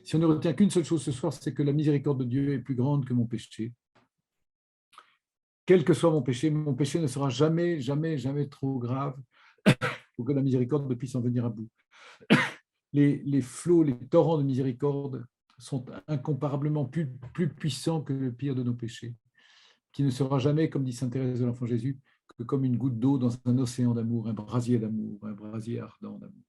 Si on ne retient qu'une seule chose ce soir, c'est que la miséricorde de Dieu est plus grande que mon péché. Quel que soit mon péché ne sera jamais, jamais, jamais trop grave pour que la miséricorde puisse en venir à bout. Les flots, les torrents de miséricorde sont incomparablement plus puissants que le pire de nos péchés, qui ne sera jamais, comme dit sainte Thérèse de l'Enfant Jésus, que comme une goutte d'eau dans un océan d'amour, un brasier ardent d'amour.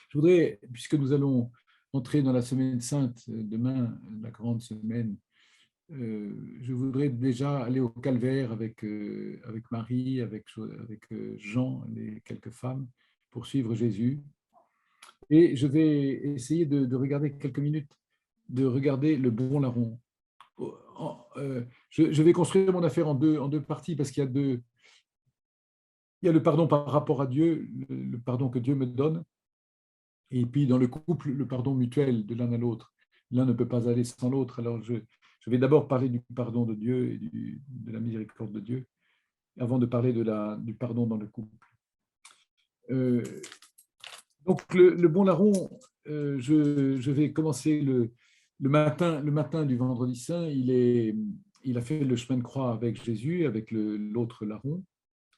Je voudrais, puisque nous allons entrer dans la semaine sainte, demain, la grande semaine, je voudrais déjà aller au calvaire avec Marie, avec Jean, les quelques femmes, pour suivre Jésus. Et je vais essayer de regarder quelques minutes, de regarder le bon larron. Je vais construire mon affaire en deux parties parce qu'il y a il y a le pardon par rapport à Dieu, le pardon que Dieu me donne, et puis dans le couple, le pardon mutuel de l'un à l'autre. L'un ne peut pas aller sans l'autre. Alors je vais d'abord parler du pardon de Dieu et de la miséricorde de Dieu, avant de parler du pardon dans le couple. Donc le bon larron, je vais commencer le matin du vendredi saint. Il a fait le chemin de croix avec Jésus, avec l'autre larron.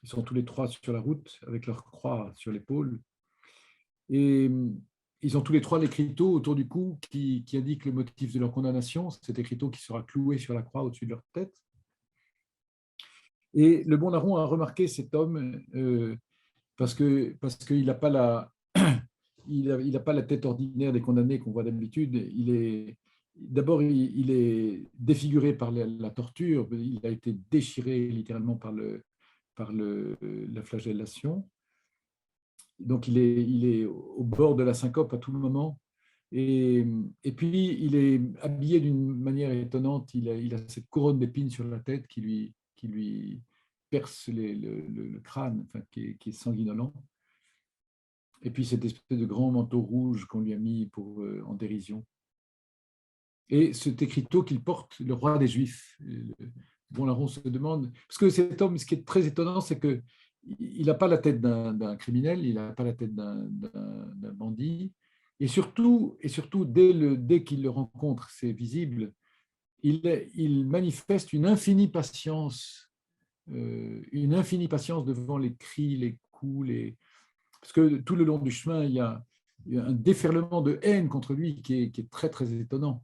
Ils sont tous les trois sur la route avec leur croix sur l'épaule. Et ils ont tous les trois l'écriteau autour du cou qui indique le motif de leur condamnation, cet écriteau qui sera cloué sur la croix au-dessus de leur tête. Et le bon larron a remarqué cet homme parce qu'il n'a pas il a pas la tête ordinaire des condamnés qu'on voit d'habitude. D'abord, il est défiguré par la torture, il a été déchiré littéralement par la flagellation. Donc, il est au bord de la syncope à tout moment. Et puis, il est habillé d'une manière étonnante. Il a cette couronne d'épines sur la tête qui lui perce le crâne, enfin, qui est sanguinolent. Et puis, cette espèce de grand manteau rouge qu'on lui a mis en dérision. Et cet écriteau qu'il porte, le roi des Juifs. Bon, là, on se demande... Parce que cet homme, ce qui est très étonnant, c'est que il n'a pas la tête d'un criminel, il n'a pas la tête d'un bandit. Et surtout dès qu'il le rencontre, c'est visible, il manifeste une infinie patience devant les cris, les coups, parce que tout le long du chemin, il y a un déferlement de haine contre lui qui est très, très étonnant.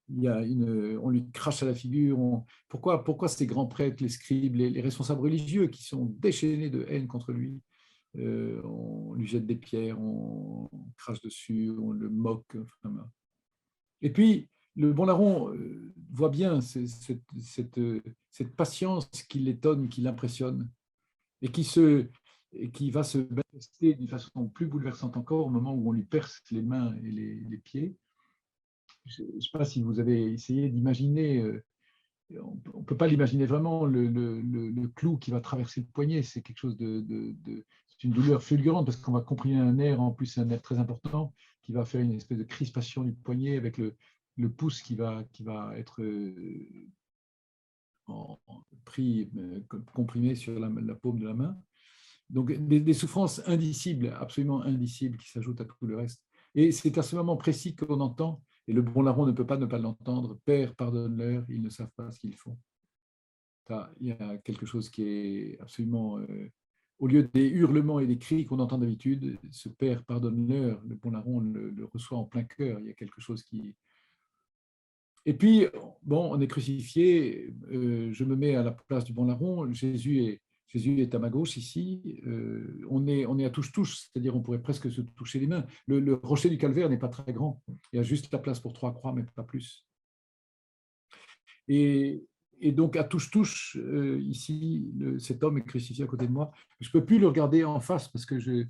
On lui crache à la figure. Pourquoi ces grands prêtres, les scribes, les responsables religieux qui sont déchaînés de haine contre lui, on lui jette des pierres, on crache dessus, on le moque. Enfin, et puis, le bon larron voit bien cette patience qui l'étonne, qui l'impressionne, et qui va se manifester d'une façon plus bouleversante encore au moment où on lui perce les mains et les pieds. Je ne sais pas si vous avez essayé d'imaginer, on ne peut pas l'imaginer vraiment, le clou qui va traverser le poignet. C'est quelque chose c'est une douleur fulgurante parce qu'on va comprimer un nerf, en plus c'est un nerf très important, qui va faire une espèce de crispation du poignet avec le pouce qui va être pris, comprimé sur la paume de la main. Donc des souffrances indicibles, absolument indicibles, qui s'ajoutent à tout le reste. Et c'est à ce moment précis qu'on entend, et le bon larron ne peut pas ne pas l'entendre, « Père, pardonne-leur, ils ne savent pas ce qu'ils font ». Il y a quelque chose qui est absolument... au lieu des hurlements et des cris qu'on entend d'habitude, ce « Père, pardonne-leur », le bon larron le reçoit en plein cœur. Il y a quelque chose qui... Et puis, bon, on est crucifié, je me mets à la place du bon larron, Jésus est à ma gauche ici, on est à touche-touche, c'est-à-dire on pourrait presque se toucher les mains. Le rocher du calvaire n'est pas très grand, il y a juste la place pour 3 croix, mais pas plus. Et donc à touche-touche, ici, cet homme est crucifié à côté de moi. Je ne peux plus le regarder en face parce que je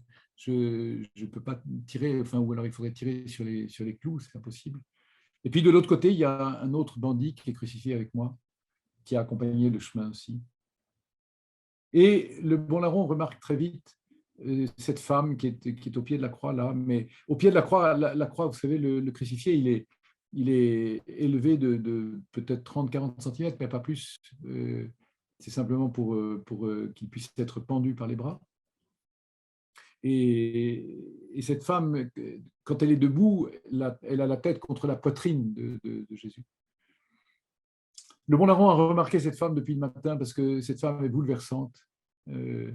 ne peux pas tirer, enfin, ou alors il faudrait tirer sur les clous, c'est impossible. Et puis de l'autre côté, il y a un autre bandit qui est crucifié avec moi, qui a accompagné le chemin aussi. Et le bon larron remarque très vite cette femme qui est au pied de la croix là, mais au pied de la croix, la croix, vous savez, le crucifié, il est élevé de peut-être 30-40 cm, mais pas plus. C'est simplement pour qu'il puisse être pendu par les bras. Et cette femme, quand elle est debout, elle a la tête contre la poitrine de Jésus. Le bon larron a remarqué cette femme depuis le matin parce que cette femme est bouleversante. Euh,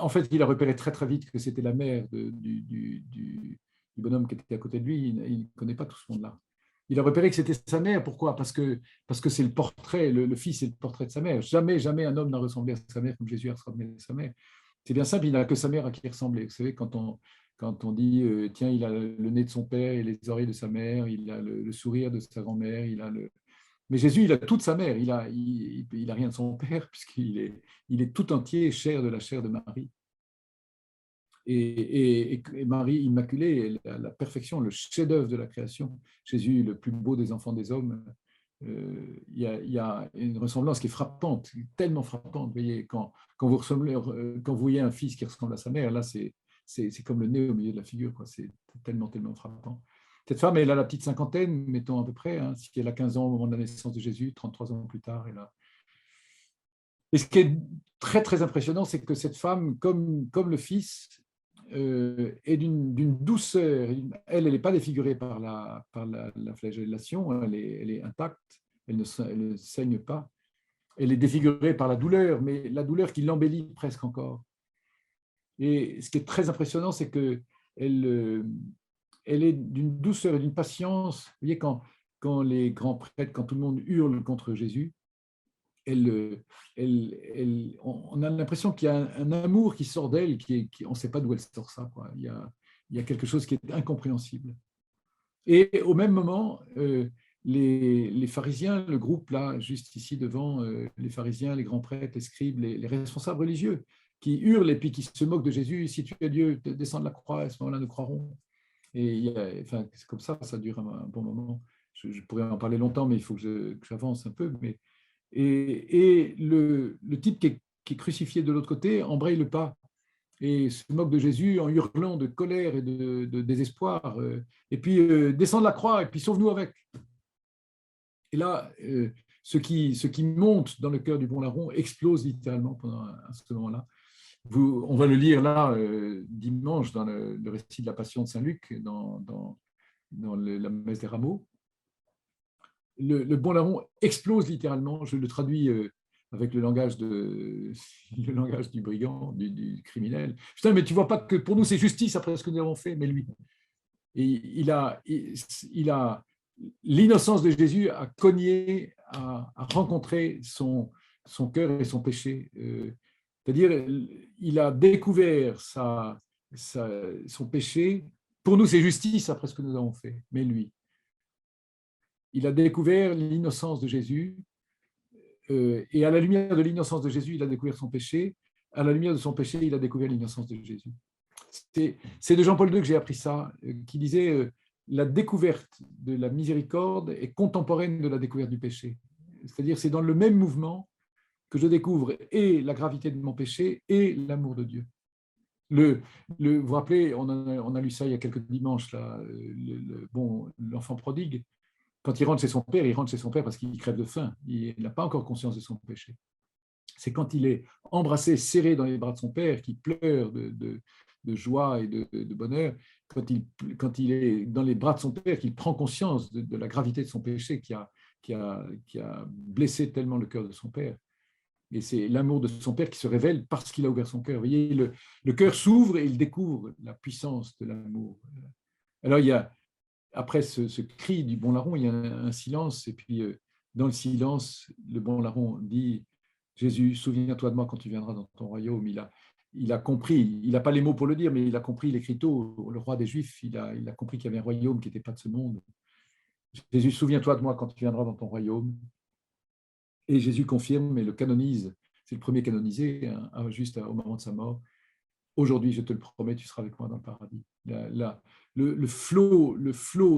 en fait, il a repéré très très vite que c'était la mère du bonhomme qui était à côté de lui. Il ne connaît pas tout ce monde-là. Il a repéré que c'était sa mère. Pourquoi? Parce que c'est le portrait, le fils est le portrait de sa mère. Jamais, jamais un homme n'a ressemblé à sa mère comme Jésus a ressemblé à sa mère. C'est bien simple, il n'a que sa mère à qui il ressemblait. Vous savez, quand on dit, tiens, il a le nez de son père et les oreilles de sa mère, il a le sourire de sa grand-mère, il a le, mais Jésus, il a toute sa mère, il a rien de son père, il est tout entier chair de la chair de Marie. Et Marie immaculée, la perfection, le chef-d'œuvre de la création. Jésus, le plus beau des enfants des hommes. Il y a une ressemblance qui est frappante, tellement frappante. Vous voyez, quand vous voyez un fils qui ressemble à sa mère, là, c'est comme le nez au milieu de la figure. C'est tellement, tellement frappant. Cette femme, elle a la petite cinquantaine, mettons à peu près, hein, si elle a 15 ans au moment de la naissance de Jésus, 33 ans plus tard. Et ce qui est très, très impressionnant, c'est que cette femme, comme le fils, est d'une douceur. Elle n'est pas défigurée par la flagellation, elle est intacte, elle ne saigne pas. Elle est défigurée par la douleur, mais la douleur qui l'embellit presque encore. Et ce qui est très impressionnant, c'est qu'elle elle est d'une douceur et d'une patience. Vous voyez, quand les grands prêtres, quand tout le monde hurle contre Jésus, on a l'impression qu'il y a un amour qui sort d'elle, on ne sait pas d'où elle sort ça. Quoi. Il y a quelque chose qui est incompréhensible. Et au même moment, les pharisiens, le groupe là, juste ici devant, les pharisiens, les grands prêtres, les scribes, les responsables religieux, qui hurlent et puis qui se moquent de Jésus, si tu es Dieu, descends de la croix, à ce moment-là, nous croirons. Et enfin, c'est comme ça dure un bon moment. Je pourrais en parler longtemps, mais il faut que j'avance un peu. Et le type qui est crucifié de l'autre côté embraye le pas et se moque de Jésus en hurlant de colère et de désespoir. Et puis, descend de la croix et puis sauve-nous avec. Et là, ce qui monte dans le cœur du bon larron explose littéralement pendant ce moment-là. On va le lire là, dimanche, dans le récit de la Passion de Saint-Luc, dans la messe des rameaux. Le bon larron explose littéralement. Je le traduis avec le langage du brigand, du criminel. Putain, mais tu vois pas que pour nous c'est justice après ce que nous avons fait, mais lui. Et il a l'innocence de Jésus a cogné, a rencontré son cœur et son péché. C'est-à-dire, il a découvert son péché. Pour nous, c'est justice après ce que nous avons fait, mais lui. Il a découvert l'innocence de Jésus, et à la lumière de l'innocence de Jésus, il a découvert son péché. À la lumière de son péché, il a découvert l'innocence de Jésus. C'est de Jean-Paul II que j'ai appris ça, qui disait la découverte de la miséricorde est contemporaine de la découverte du péché. C'est-à-dire, c'est dans le même mouvement que je découvre et la gravité de mon péché et l'amour de Dieu. Vous vous rappelez, on a lu ça il y a quelques dimanches, là, l'enfant prodigue. Quand il rentre chez son père, il rentre chez son père parce qu'il crève de faim. Il n'a pas encore conscience de son péché. C'est quand il est embrassé, serré dans les bras de son père, qu'il pleure de joie et de bonheur, quand il est dans les bras de son père, qu'il prend conscience de la gravité de son péché qui a blessé tellement le cœur de son père. Et c'est l'amour de son père qui se révèle parce qu'il a ouvert son cœur. Vous voyez, le cœur s'ouvre et il découvre la puissance de l'amour. Alors, après ce cri du bon larron, il y a un silence, et puis dans le silence, le bon larron dit « Jésus, souviens-toi de moi quand tu viendras dans ton royaume ». Il a compris, il n'a pas les mots pour le dire, mais il a compris l'écriteau, le roi des Juifs, il a compris qu'il y avait un royaume qui n'était pas de ce monde. « Jésus, souviens-toi de moi quand tu viendras dans ton royaume ». Et Jésus confirme et le canonise, c'est le premier canonisé, hein, juste au moment de sa mort. « Aujourd'hui, je te le promets, tu seras avec moi dans le paradis ». Le flot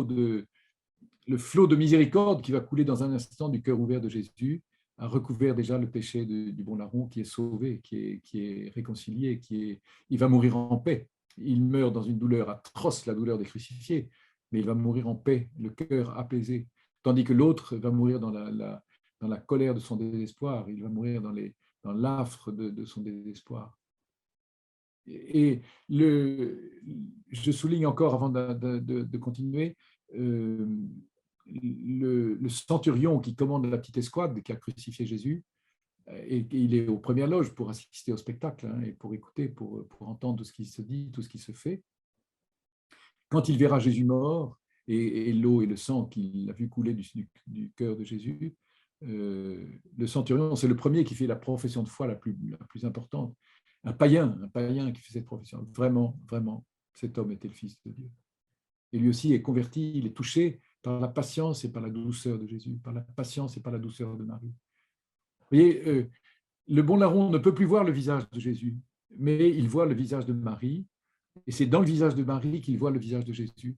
de miséricorde qui va couler dans un instant du cœur ouvert de Jésus a recouvert déjà le péché du bon larron qui est sauvé, qui est réconcilié, il va mourir en paix. Il meurt dans une douleur atroce, la douleur des crucifiés, mais il va mourir en paix, le cœur apaisé, tandis que l'autre va mourir dans la colère de son désespoir, il va mourir dans l'affre de son désespoir. Et je souligne encore, avant de continuer, le centurion qui commande la petite escouade qui a crucifié Jésus, et il est aux premières loges pour assister au spectacle, hein, et pour écouter, pour entendre tout ce qui se dit, tout ce qui se fait. Quand il verra Jésus mort et l'eau et le sang qu'il a vu couler du cœur de Jésus, le centurion, c'est le premier qui fait la profession de foi la plus importante. Un païen qui fait cette profession. Vraiment, vraiment, cet homme était le Fils de Dieu. Et lui aussi est converti, il est touché par la patience et par la douceur de Jésus, par la patience et par la douceur de Marie. Vous voyez, le bon larron ne peut plus voir le visage de Jésus, mais il voit le visage de Marie, et c'est dans le visage de Marie qu'il voit le visage de Jésus,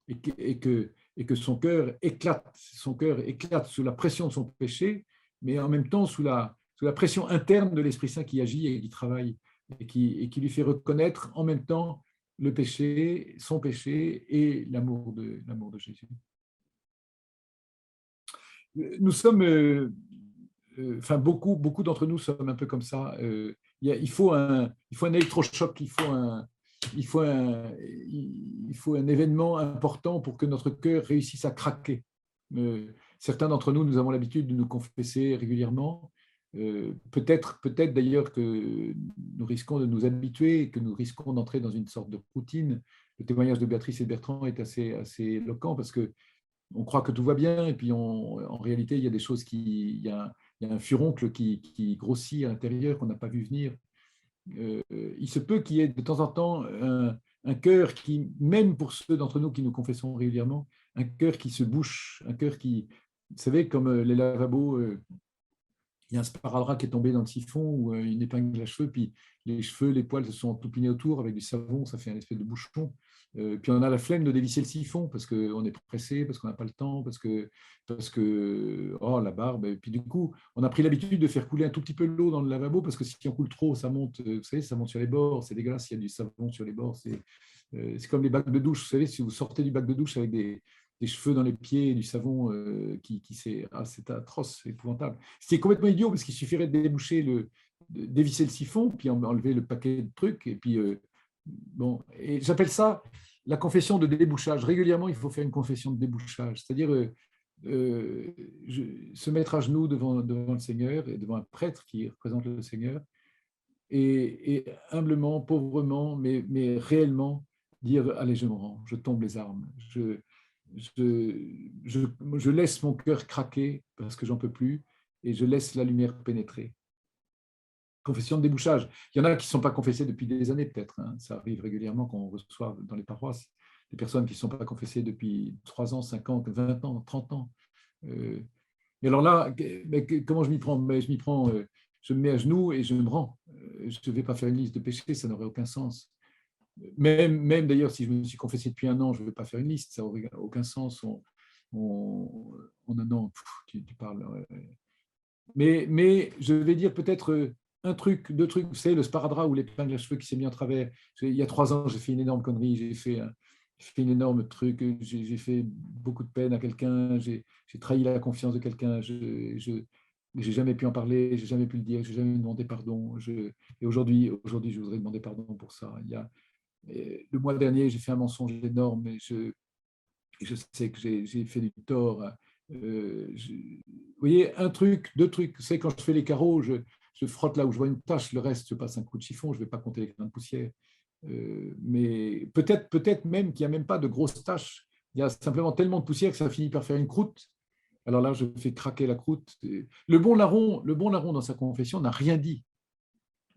et que son cœur éclate sous la pression de son péché, mais en même temps sous la pression interne de l'Esprit Saint qui agit et qui travaille, et qui lui fait reconnaître en même temps le péché, son péché et l'amour de Jésus. Nous sommes, enfin beaucoup d'entre nous sommes un peu comme ça. Il faut un électrochoc, il faut un événement important pour que notre cœur réussisse à craquer. Certains d'entre nous avons l'habitude de nous confesser régulièrement. Peut-être d'ailleurs que nous risquons de nous habituer et que nous risquons d'entrer dans une sorte de routine. Le témoignage de Béatrice et de Bertrand est assez éloquent, parce que on croit que tout va bien, et puis en réalité, il y a des choses il y a un furoncle qui grossit à l'intérieur, qu'on n'a pas vu venir. Il se peut qu'il y ait de temps en temps un cœur qui, même pour ceux d'entre nous qui nous confessons régulièrement, un cœur qui se bouche, un cœur qui, vous savez, comme les lavabos, il y a un sparadrap qui est tombé dans le siphon, ou une épingle à cheveux, puis les cheveux, les poils se sont toupinés autour avec du savon, ça fait un espèce de bouchon. Puis on a la flemme de dévisser le siphon parce qu'on est pressé, parce qu'on n'a pas le temps, parce que oh, la barbe. Et puis du coup, on a pris l'habitude de faire couler un tout petit peu l'eau dans le lavabo, parce que si on coule trop, ça monte, vous savez, ça monte sur les bords, c'est dégueulasse, il y a du savon sur les bords. C'est comme les bacs de douche, vous savez, si vous sortez du bac de douche avec des cheveux dans les pieds, du savon c'est atroce, c'est épouvantable. C'est complètement idiot, parce qu'il suffirait de dévisser le siphon, puis enlever le paquet de trucs, et puis bon, et j'appelle ça la confession de débouchage. Régulièrement, il faut faire une confession de débouchage, c'est-à-dire se mettre à genoux devant le Seigneur et devant un prêtre qui représente le Seigneur, et humblement, pauvrement, mais réellement dire: allez, je me rends, je tombe les armes, je laisse mon cœur craquer parce que j'en peux plus, et je laisse la lumière pénétrer. Confession de débouchage. Il y en a qui ne sont pas confessés depuis des années, peut-être, hein. Ça arrive régulièrement qu'on reçoit dans les paroisses des personnes qui ne sont pas confessées depuis 3 ans, 5 ans, 20 ans, 30 ans. Et alors là, comment je m'y prends? Je m'y prends, je me mets à genoux et je me rends. Je ne vais pas faire une liste de péchés, ça n'aurait aucun sens. Même d'ailleurs, si je me suis confessé depuis 1 an, je ne vais pas faire une liste, ça n'aurait aucun sens. En 1 an, tu parles. Mais je vais dire peut-être un truc, 2 trucs. Vous savez, le sparadrap ou l'épingle à cheveux qui s'est mis en travers. Il y a 3 ans, j'ai fait une énorme connerie. J'ai fait une énorme truc. J'ai fait beaucoup de peine à quelqu'un. J'ai trahi la confiance de quelqu'un. Je n'ai jamais pu en parler. J'ai jamais pu le dire. J'ai jamais demandé pardon. Et aujourd'hui, je voudrais demander pardon pour ça. Le mois dernier, j'ai fait un mensonge énorme. Et je sais que j'ai fait du tort. Vous voyez, 1 truc, 2 trucs. C'est quand je fais les carreaux, je frotte là où je vois une tache, le reste, je passe un coup de chiffon, je ne vais pas compter les grains de poussière. Mais peut-être même qu'il n'y a même pas de grosses taches. Il y a simplement tellement de poussière que ça finit par faire une croûte. Alors là, je fais craquer la croûte. Le bon larron dans sa confession n'a rien dit.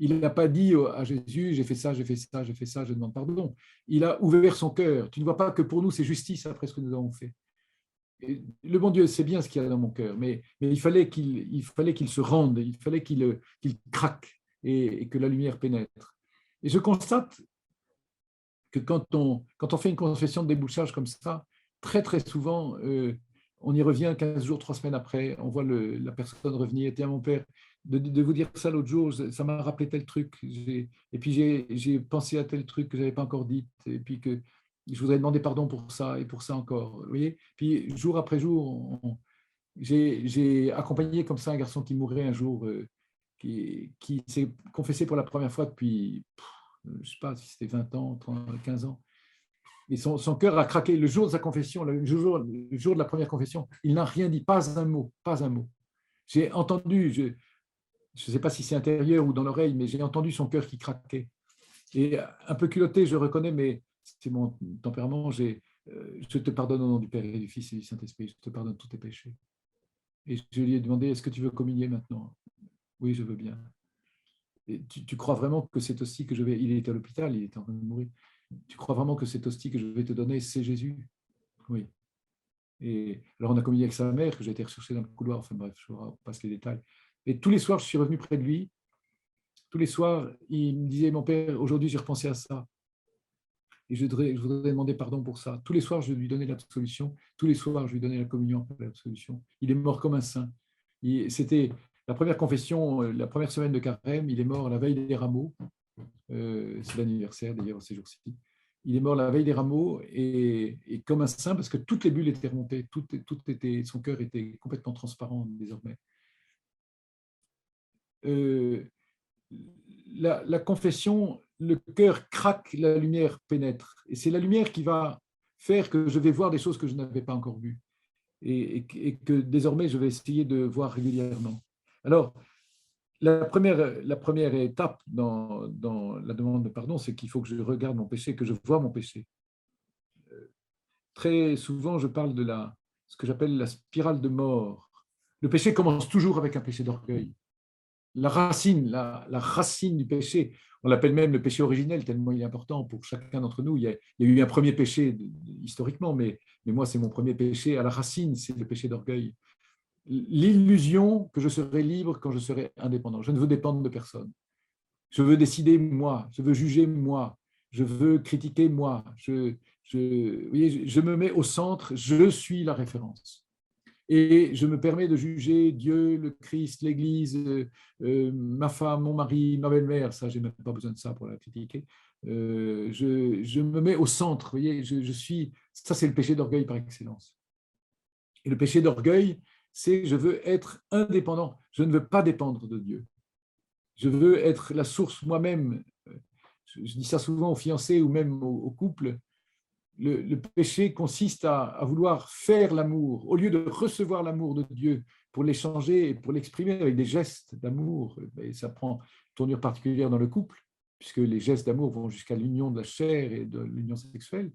Il n'a pas dit à Jésus: j'ai fait ça, j'ai fait ça, j'ai fait ça, je demande pardon. Il a ouvert son cœur. Tu ne vois pas que pour nous, c'est justice après ce que nous avons fait. Et le bon Dieu sait bien ce qu'il y a dans mon cœur, mais il fallait qu'il se rende, il fallait qu'il craque, et que la lumière pénètre. Et je constate que quand on fait une confession de débouchage comme ça, très très souvent, on y revient 15 jours, 3 semaines après, on voit la personne revenir: tiens, mon père, de vous dire ça l'autre jour, ça m'a rappelé tel truc, et puis j'ai pensé à tel truc que je n'avais pas encore dit, et puis que je voudrais demander pardon pour ça et pour ça encore. Vous voyez, puis jour après jour, j'ai accompagné comme ça un garçon qui mourait un jour, qui s'est confessé pour la première fois depuis je ne sais pas si c'était 20 ans, 30, 15 ans. Et son cœur a craqué le jour de sa confession, le jour de la première confession. Il n'a rien dit, pas un mot, pas un mot. J'ai entendu, je ne sais pas si c'est intérieur ou dans l'oreille, mais j'ai entendu son cœur qui craquait. Et un peu culotté, je reconnais, mais c'est mon tempérament. Je te pardonne au nom du Père et du Fils et du Saint-Esprit. Je te pardonne tous tes péchés. Et je lui ai demandé, est-ce que tu veux communier maintenant? Oui, je veux bien. Et tu crois vraiment que cette hostie que je vais... Il était à l'hôpital, il était en train de mourir. Tu crois vraiment que cette hostie que je vais te donner, c'est Jésus? Oui. Et alors on a communié avec sa mère, que j'ai été rechercher dans le couloir. Enfin bref, je vous passe les détails. Et tous les soirs, je suis revenu près de lui. Tous les soirs, il me disait, mon père, aujourd'hui, j'ai repensé à ça. Et je voudrais demander pardon pour ça. Tous les soirs, je lui donnais l'absolution. Tous les soirs, je lui donnais la communion après l'absolution. Il est mort comme un saint. C'était la première confession, la première semaine de carême. Il est mort la veille des rameaux. C'est l'anniversaire d'ailleurs ces jours-ci. Il est mort la veille des rameaux et comme un saint parce que toutes les bulles étaient remontées, son cœur était complètement transparent désormais. La confession, le cœur craque, la lumière pénètre. Et c'est la lumière qui va faire que je vais voir des choses que je n'avais pas encore vues et que désormais je vais essayer de voir régulièrement. Alors, la première étape dans la demande de pardon, c'est qu'il faut que je regarde mon péché, que je vois mon péché. Très souvent, je parle de ce que j'appelle la spirale de mort. Le péché commence toujours avec un péché d'orgueil. La racine du péché, on l'appelle même le péché originel, tellement il est important pour chacun d'entre nous. Il y a eu un premier péché historiquement, mais moi, c'est mon premier péché. À la racine, c'est le péché d'orgueil. L'illusion que je serai libre quand je serai indépendant. Je ne veux dépendre de personne. Je veux décider moi, je veux juger moi, je veux critiquer moi. Vous voyez, je me mets au centre, je suis la référence. Et je me permets de juger Dieu, le Christ, l'Église, ma femme, mon mari, ma belle-mère, ça, je n'ai même pas besoin de ça pour la critiquer. Je me mets au centre, vous voyez, ça c'est le péché d'orgueil par excellence. Et le péché d'orgueil, c'est je veux être indépendant, je ne veux pas dépendre de Dieu. Je veux être la source moi-même. Je dis ça souvent aux fiancés ou même aux couples. Le péché consiste à vouloir faire l'amour, au lieu de recevoir l'amour de Dieu pour l'échanger et pour l'exprimer avec des gestes d'amour. Et ça prend une tournure particulière dans le couple, puisque les gestes d'amour vont jusqu'à l'union de la chair et de l'union sexuelle.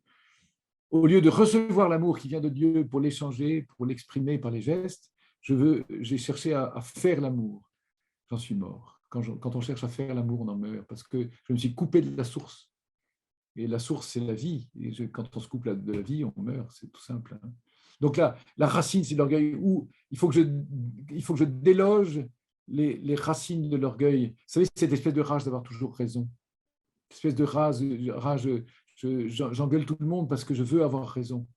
Au lieu de recevoir l'amour qui vient de Dieu pour l'échanger, pour l'exprimer par les gestes, j'ai cherché à faire l'amour. J'en suis mort. Quand on cherche à faire l'amour, on en meurt, parce que je me suis coupé de la source. Et la source, c'est la vie. Et quand on se coupe de la vie, on meurt, c'est tout simple. Donc là, la racine, c'est l'orgueil. Où il faut que je déloge les racines de l'orgueil. Vous savez, cette espèce de rage d'avoir toujours raison. Cette espèce de rage j'engueule tout le monde parce que je veux avoir raison.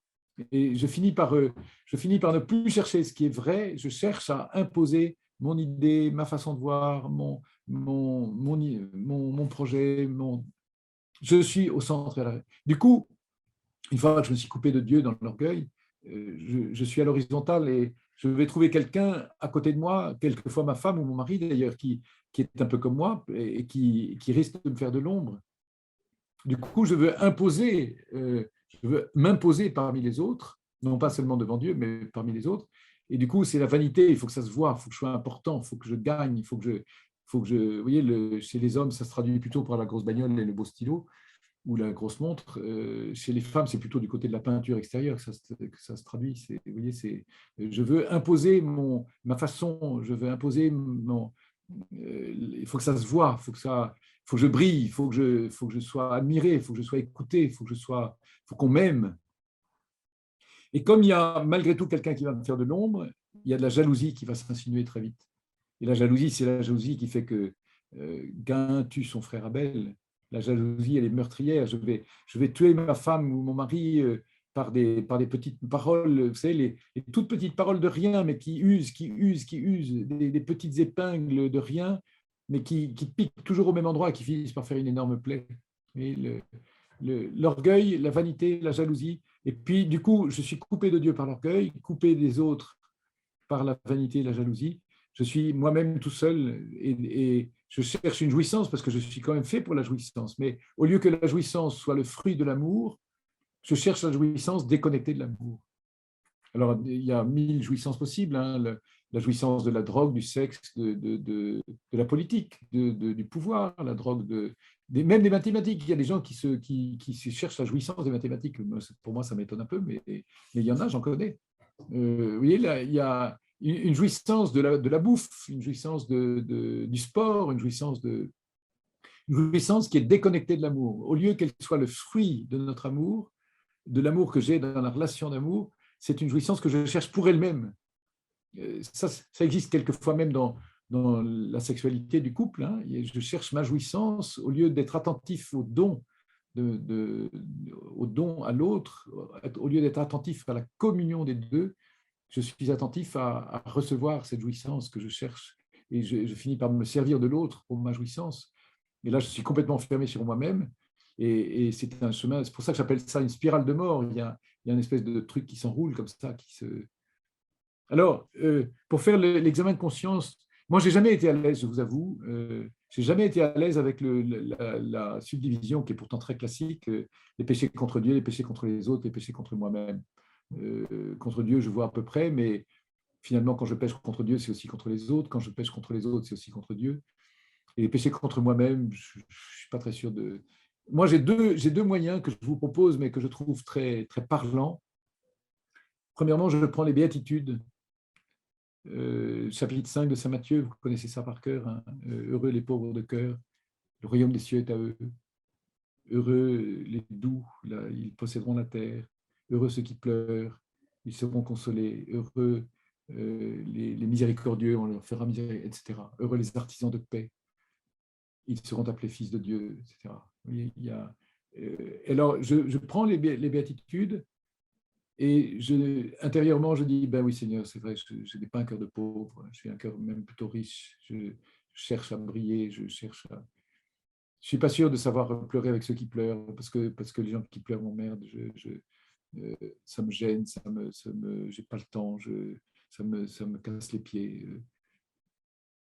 Et je finis par ne plus chercher ce qui est vrai, je cherche à imposer mon idée, ma façon de voir, mon projet, je suis au centre. Du coup, une fois que je me suis coupé de Dieu dans l'orgueil, je suis à l'horizontale et je vais trouver quelqu'un à côté de moi, quelquefois ma femme ou mon mari d'ailleurs, qui est un peu comme moi et qui risque de me faire de l'ombre. Du coup, je veux m'imposer parmi les autres, non pas seulement devant Dieu, mais parmi les autres. Et du coup, c'est la vanité, il faut que ça se voit, il faut que je sois important, il faut que je gagne, il faut que vous voyez, chez les hommes, ça se traduit plutôt par la grosse bagnole et le beau stylo, ou la grosse montre. Chez les femmes, c'est plutôt du côté de la peinture extérieure que ça se traduit. Vous voyez, je veux imposer ma façon, je veux imposer il faut que ça se voit, il faut que je brille, il faut que je sois admiré, il faut que je sois écouté, il faut qu'on m'aime. Et comme il y a malgré tout quelqu'un qui va me faire de l'ombre, il y a de la jalousie qui va s'insinuer très vite. Et la jalousie, c'est la jalousie qui fait que Gain tue son frère Abel. La jalousie, elle est meurtrière. Je vais tuer ma femme ou mon mari par des petites paroles, vous savez, les toutes petites paroles de rien, mais qui usent, des petites épingles de rien, mais qui piquent toujours au même endroit et qui finissent par faire une énorme plaie. L'orgueil, la vanité, la jalousie. Et puis, du coup, je suis coupé de Dieu par l'orgueil, coupé des autres par la vanité et la jalousie. je suis moi-même tout seul et je cherche une jouissance parce que je suis quand même fait pour la jouissance. Mais au lieu que la jouissance soit le fruit de l'amour, je cherche la jouissance déconnectée de l'amour. Alors, il y a 1000 jouissances possibles, hein, la jouissance de la drogue, du sexe, de la politique, du pouvoir, la drogue, même des mathématiques. Il y a des gens qui cherchent la jouissance des mathématiques. Pour moi, ça m'étonne un peu, mais il y en a, j'en connais. Vous voyez, là, il y a une jouissance de la bouffe, une jouissance du sport, une jouissance qui est déconnectée de l'amour. Au lieu qu'elle soit le fruit de notre amour, de l'amour que j'ai dans la relation d'amour, c'est une jouissance que je cherche pour elle-même. Ça existe quelquefois même dans la sexualité du couple. Hein. Je cherche ma jouissance au lieu d'être attentif au don, au don à l'autre, au lieu d'être attentif à la communion des deux, je suis attentif à recevoir cette jouissance que je cherche et je finis par me servir de l'autre pour ma jouissance. Et là, je suis complètement fermé sur moi-même et c'est un chemin, c'est pour ça que j'appelle ça une spirale de mort. Il y a une espèce de truc qui s'enroule comme ça, Alors, pour faire l'examen de conscience, moi, je n'ai jamais été à l'aise, je vous avoue. Je n'ai jamais été à l'aise avec la subdivision qui est pourtant très classique, les péchés contre Dieu, les péchés contre les autres, les péchés contre moi-même. Contre Dieu, je vois à peu près, mais finalement, quand je pêche contre Dieu, c'est aussi contre les autres. Quand je pêche contre les autres, c'est aussi contre Dieu. Et les péchés contre moi-même, je ne suis pas très sûr de... Moi, j'ai deux moyens que je vous propose, mais que je trouve très, très parlants. Premièrement, je prends les béatitudes. Chapitre 5 de Saint Matthieu, vous connaissez ça par cœur. Hein. Heureux les pauvres de cœur, le royaume des cieux est à eux. Heureux les doux, ils posséderont la terre. Heureux ceux qui pleurent, ils seront consolés. Heureux les miséricordieux, on leur fera miséricorde, etc. Heureux les artisans de paix, ils seront appelés fils de Dieu, etc. Il y a, alors, je prends les béatitudes et intérieurement, je dis, ben oui Seigneur, c'est vrai, je n'ai pas un cœur de pauvre, j'ai un cœur même plutôt riche, je cherche à briller, je cherche à... Je ne suis pas sûr de savoir pleurer avec ceux qui pleurent, parce que les gens qui pleurent m'emmerdent, ça me gêne, j'ai pas le temps, ça me casse les pieds.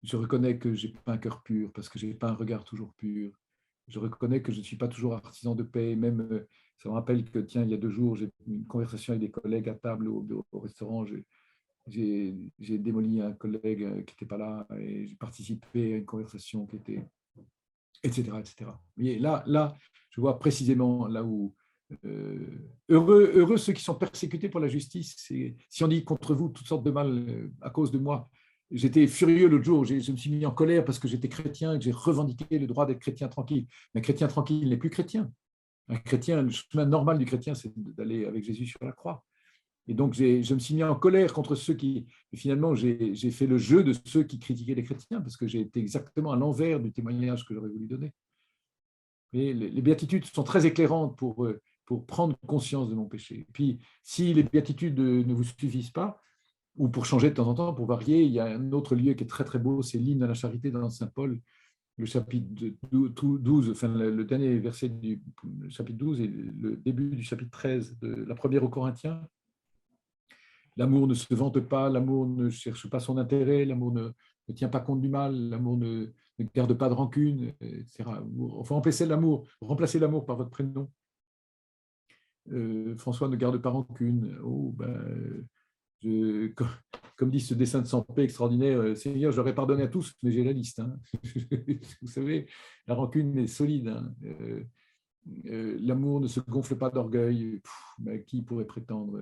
Je reconnais que je n'ai pas un cœur pur, parce que je n'ai pas un regard toujours pur. Je reconnais que je ne suis pas toujours artisan de paix. Même, ça me rappelle que, tiens, il y a 2 jours, j'ai eu une conversation avec des collègues à table au restaurant. J'ai démoli un collègue qui n'était pas là et j'ai participé à une conversation qui était... etc. etc. Et là, je vois précisément là où... heureux ceux qui sont persécutés pour la justice. Si on dit contre vous toutes sortes de mal à cause de moi, j'étais furieux l'autre jour, je me suis mis en colère parce que j'étais chrétien et que j'ai revendiqué le droit d'être chrétien tranquille. Mais chrétien tranquille n'est plus chrétien. Un chrétien, le chemin normal du chrétien, c'est d'aller avec Jésus sur la croix. Et donc, je me suis mis en colère contre ceux qui... Et finalement, j'ai fait le jeu de ceux qui critiquaient les chrétiens parce que j'ai été exactement à l'envers du témoignage que j'aurais voulu donner. Et les béatitudes sont très éclairantes pour prendre conscience de mon péché. Et puis, si les béatitudes ne vous suffisent pas, ou pour changer de temps en temps, pour varier, il y a un autre lieu qui est très très beau, c'est l'hymne à la charité dans Saint Paul, le chapitre 12, enfin le dernier verset du chapitre 12 et le début du chapitre 13 de la première aux Corinthiens. L'amour ne se vante pas, l'amour ne cherche pas son intérêt, l'amour ne tient pas compte du mal, l'amour ne garde pas de rancune, etc. Enfin, remplacez l'amour par votre prénom. François ne garde pas rancune. Oh, ben, comme dit ce dessin de Sampé extraordinaire, Seigneur, j'aurais pardonné à tous, mais j'ai la liste. Hein. Vous savez, la rancune est solide. Hein. L'amour ne se gonfle pas d'orgueil. Qui pourrait prétendre?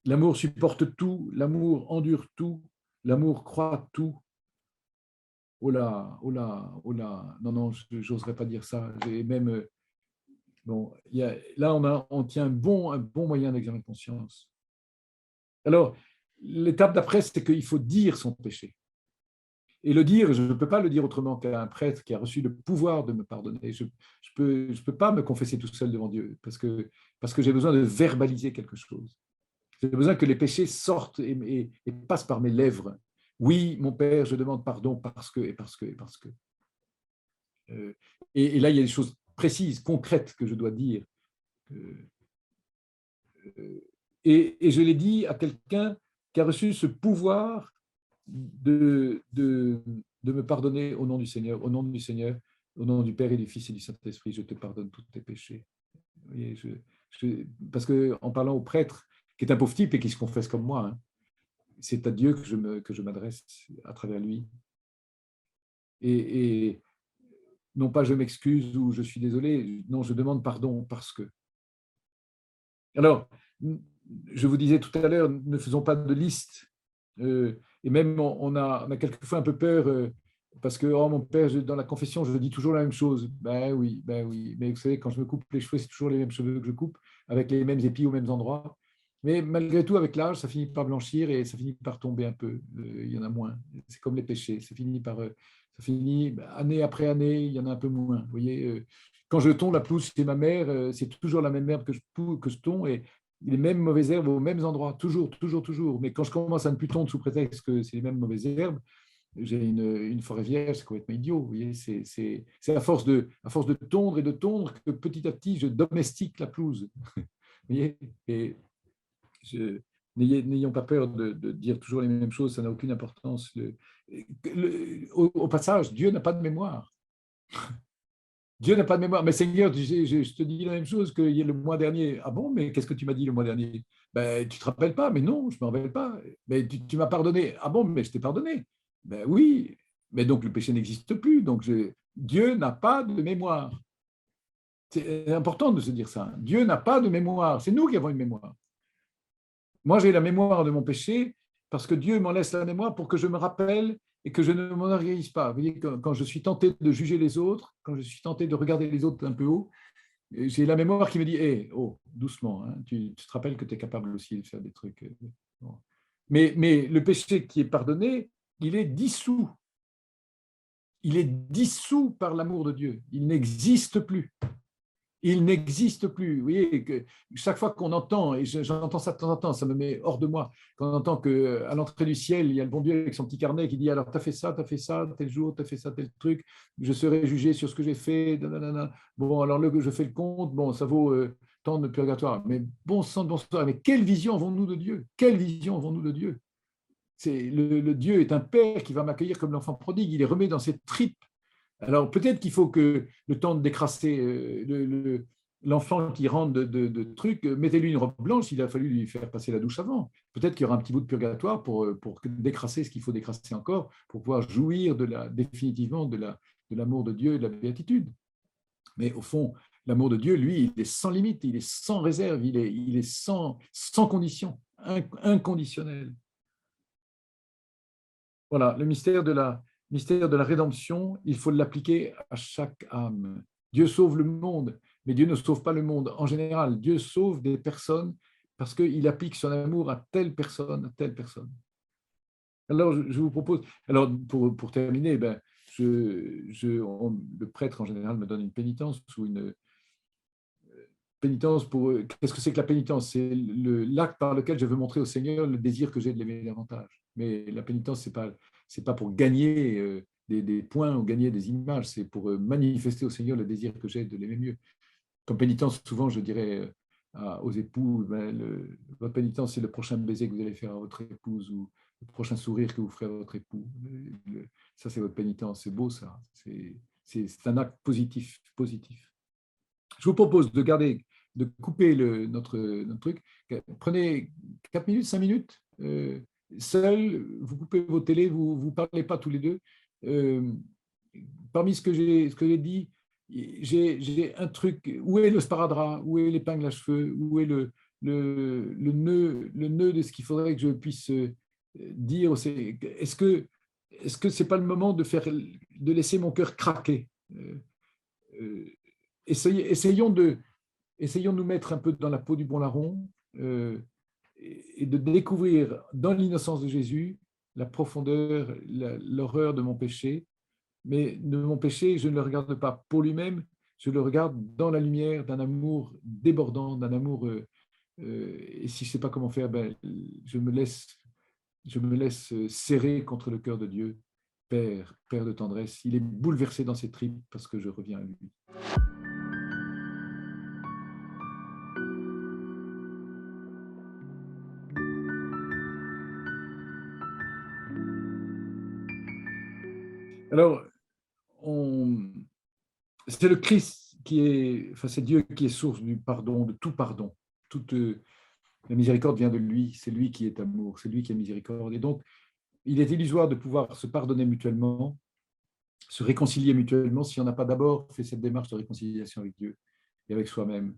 L'amour supporte tout, l'amour endure tout, l'amour croit tout. Oh là, oh là, oh là. Non, je n'oserais pas dire ça. J'ai même... Bon, là, on tient un bon moyen d'examen de conscience. Alors, l'étape d'après, c'est qu'il faut dire son péché. Et le dire, je ne peux pas le dire autrement qu'à un prêtre qui a reçu le pouvoir de me pardonner. Je ne peux pas me confesser tout seul devant Dieu parce que j'ai besoin de verbaliser quelque chose. J'ai besoin que les péchés sortent et passent par mes lèvres. Oui, mon Père, je demande pardon parce que, et parce que, et parce que. Et là, il y a des choses précises, concrètes que je dois dire. Et je l'ai dit à quelqu'un qui a reçu ce pouvoir de me pardonner au nom du Seigneur, au nom du Seigneur, au nom du Père et du Fils et du Saint-Esprit, je te pardonne tous tes péchés. Vous voyez, parce qu'en parlant au prêtre, qui est un pauvre type et qui se confesse comme moi, hein, c'est à Dieu que je m'adresse à travers lui. Et non pas je m'excuse ou je suis désolé, non, je demande pardon parce que. Alors, je vous disais tout à l'heure, ne faisons pas de liste. Et même, on a quelquefois un peu peur parce que, oh mon père, dans la confession, je dis toujours la même chose. Ben oui, ben oui. Mais vous savez, quand je me coupe les cheveux, c'est toujours les mêmes cheveux que je coupe, avec les mêmes épis aux mêmes endroits. Mais malgré tout, avec l'âge, ça finit par blanchir et ça finit par tomber un peu. Il y en a moins. C'est comme les péchés. Ça finit année après année, il y en a un peu moins. Vous voyez, quand je tonds la pelouse chez ma mère, c'est toujours la même herbe que je tonds et les mêmes mauvaises herbes aux mêmes endroits, toujours, toujours, toujours. Mais quand je commence à ne plus tondre sous prétexte que c'est les mêmes mauvaises herbes, j'ai une forêt vierge, c'est complètement idiot. Vous voyez, c'est à force de tondre et de tondre que petit à petit, je domestique la pelouse. Vous voyez, et n'ayons pas peur de dire toujours les mêmes choses, ça n'a aucune importance. Au passage, Dieu n'a pas de mémoire. Dieu n'a pas de mémoire. Mais Seigneur, je te dis la même chose que le mois dernier. Ah bon, mais qu'est-ce que tu m'as dit le mois dernier? Ben, tu ne te rappelles pas? Mais non, je ne me rappelle pas. Mais tu m'as pardonné. Ah bon, mais je t'ai pardonné. Ben oui, mais donc le péché n'existe plus. Donc Dieu n'a pas de mémoire. C'est important de se dire ça. Dieu n'a pas de mémoire. C'est nous qui avons une mémoire. Moi, j'ai la mémoire de mon péché parce que Dieu m'en laisse la mémoire pour que je me rappelle et que je ne m'enorgueillisse pas. Vous voyez, quand je suis tenté de juger les autres, quand je suis tenté de regarder les autres un peu haut, j'ai la mémoire qui me dit hey, oh, doucement, hein, tu te rappelles que tu es capable aussi de faire des trucs. Bon. Mais le péché qui est pardonné, il est dissous. Il est dissous par l'amour de Dieu. Il n'existe plus. Il n'existe plus. Vous voyez, que chaque fois qu'on entend, et j'entends ça de temps en temps, ça me met hors de moi, quand on entend qu'à l'entrée du ciel, il y a le bon Dieu avec son petit carnet qui dit alors, tu as fait ça, tel jour, tu as fait ça, tel truc, je serai jugé sur ce que j'ai fait. Nanana. Bon, alors je fais le compte, bon, ça vaut tant de purgatoire. Mais bon sang de bonsoir, mais quelle vision avons-nous de Dieu? Quelle vision avons-nous de Dieu? Le Dieu est un père qui va m'accueillir comme l'enfant prodigue, il est remis dans ses tripes. Alors peut-être qu'il faut que le temps de décrasser l'enfant qui rentre de trucs, mettez-lui une robe blanche, il a fallu lui faire passer la douche avant. Peut-être qu'il y aura un petit bout de purgatoire pour décrasser ce qu'il faut décrasser encore, pour pouvoir jouir définitivement de l'amour de Dieu et de la béatitude. Mais au fond, l'amour de Dieu, lui, il est sans limite, il est sans réserve, il est sans condition, inconditionnel. Voilà, le mystère de la rédemption, il faut l'appliquer à chaque âme. Dieu sauve le monde, mais Dieu ne sauve pas le monde en général. Dieu sauve des personnes parce qu'il applique son amour à telle personne, à telle personne. Alors, je vous propose, alors pour terminer, ben, le prêtre en général me donne une pénitence ou une pénitence pour. Qu'est-ce que c'est que la pénitence? C'est l'acte par lequel je veux montrer au Seigneur le désir que j'ai de l'aimer davantage. Mais la pénitence, c'est pas pour gagner des points ou gagner des images, c'est pour manifester au Seigneur le désir que j'ai de l'aimer mieux. Comme pénitence, souvent, je dirais aux époux, ben, votre pénitence, c'est le prochain baiser que vous allez faire à votre épouse ou le prochain sourire que vous ferez à votre époux. Ça, c'est votre pénitence. C'est beau, ça. C'est un acte positif, positif. Je vous propose de couper notre truc. Prenez 4 minutes, 5 minutes, seul, vous coupez vos télés, vous ne parlez pas tous les deux. Euh, Parmi ce que j'ai dit, j'ai un truc. Où est le sparadrap? Où est l'épingle à cheveux? Où est le nœud de ce qu'il faudrait que je puisse dire? Est-ce que c'est pas le moment de laisser mon cœur craquer? Euh, essayons de nous mettre un peu dans la peau du bon larron et de découvrir dans l'innocence de Jésus la profondeur, l'horreur de mon péché. Mais de mon péché, je ne le regarde pas pour lui-même, je le regarde dans la lumière d'un amour débordant, d'un amour. Et si je ne sais pas comment faire, ben, je me laisse serrer contre le cœur de Dieu, Père, Père de tendresse. Il est bouleversé dans ses tripes parce que je reviens à lui. Alors, c'est le Christ c'est Dieu qui est source du pardon, de tout pardon. Toute la miséricorde vient de lui, c'est lui qui est amour, c'est lui qui est miséricorde. Et donc, il est illusoire de pouvoir se pardonner mutuellement, se réconcilier mutuellement si on n'a pas d'abord fait cette démarche de réconciliation avec Dieu et avec soi-même.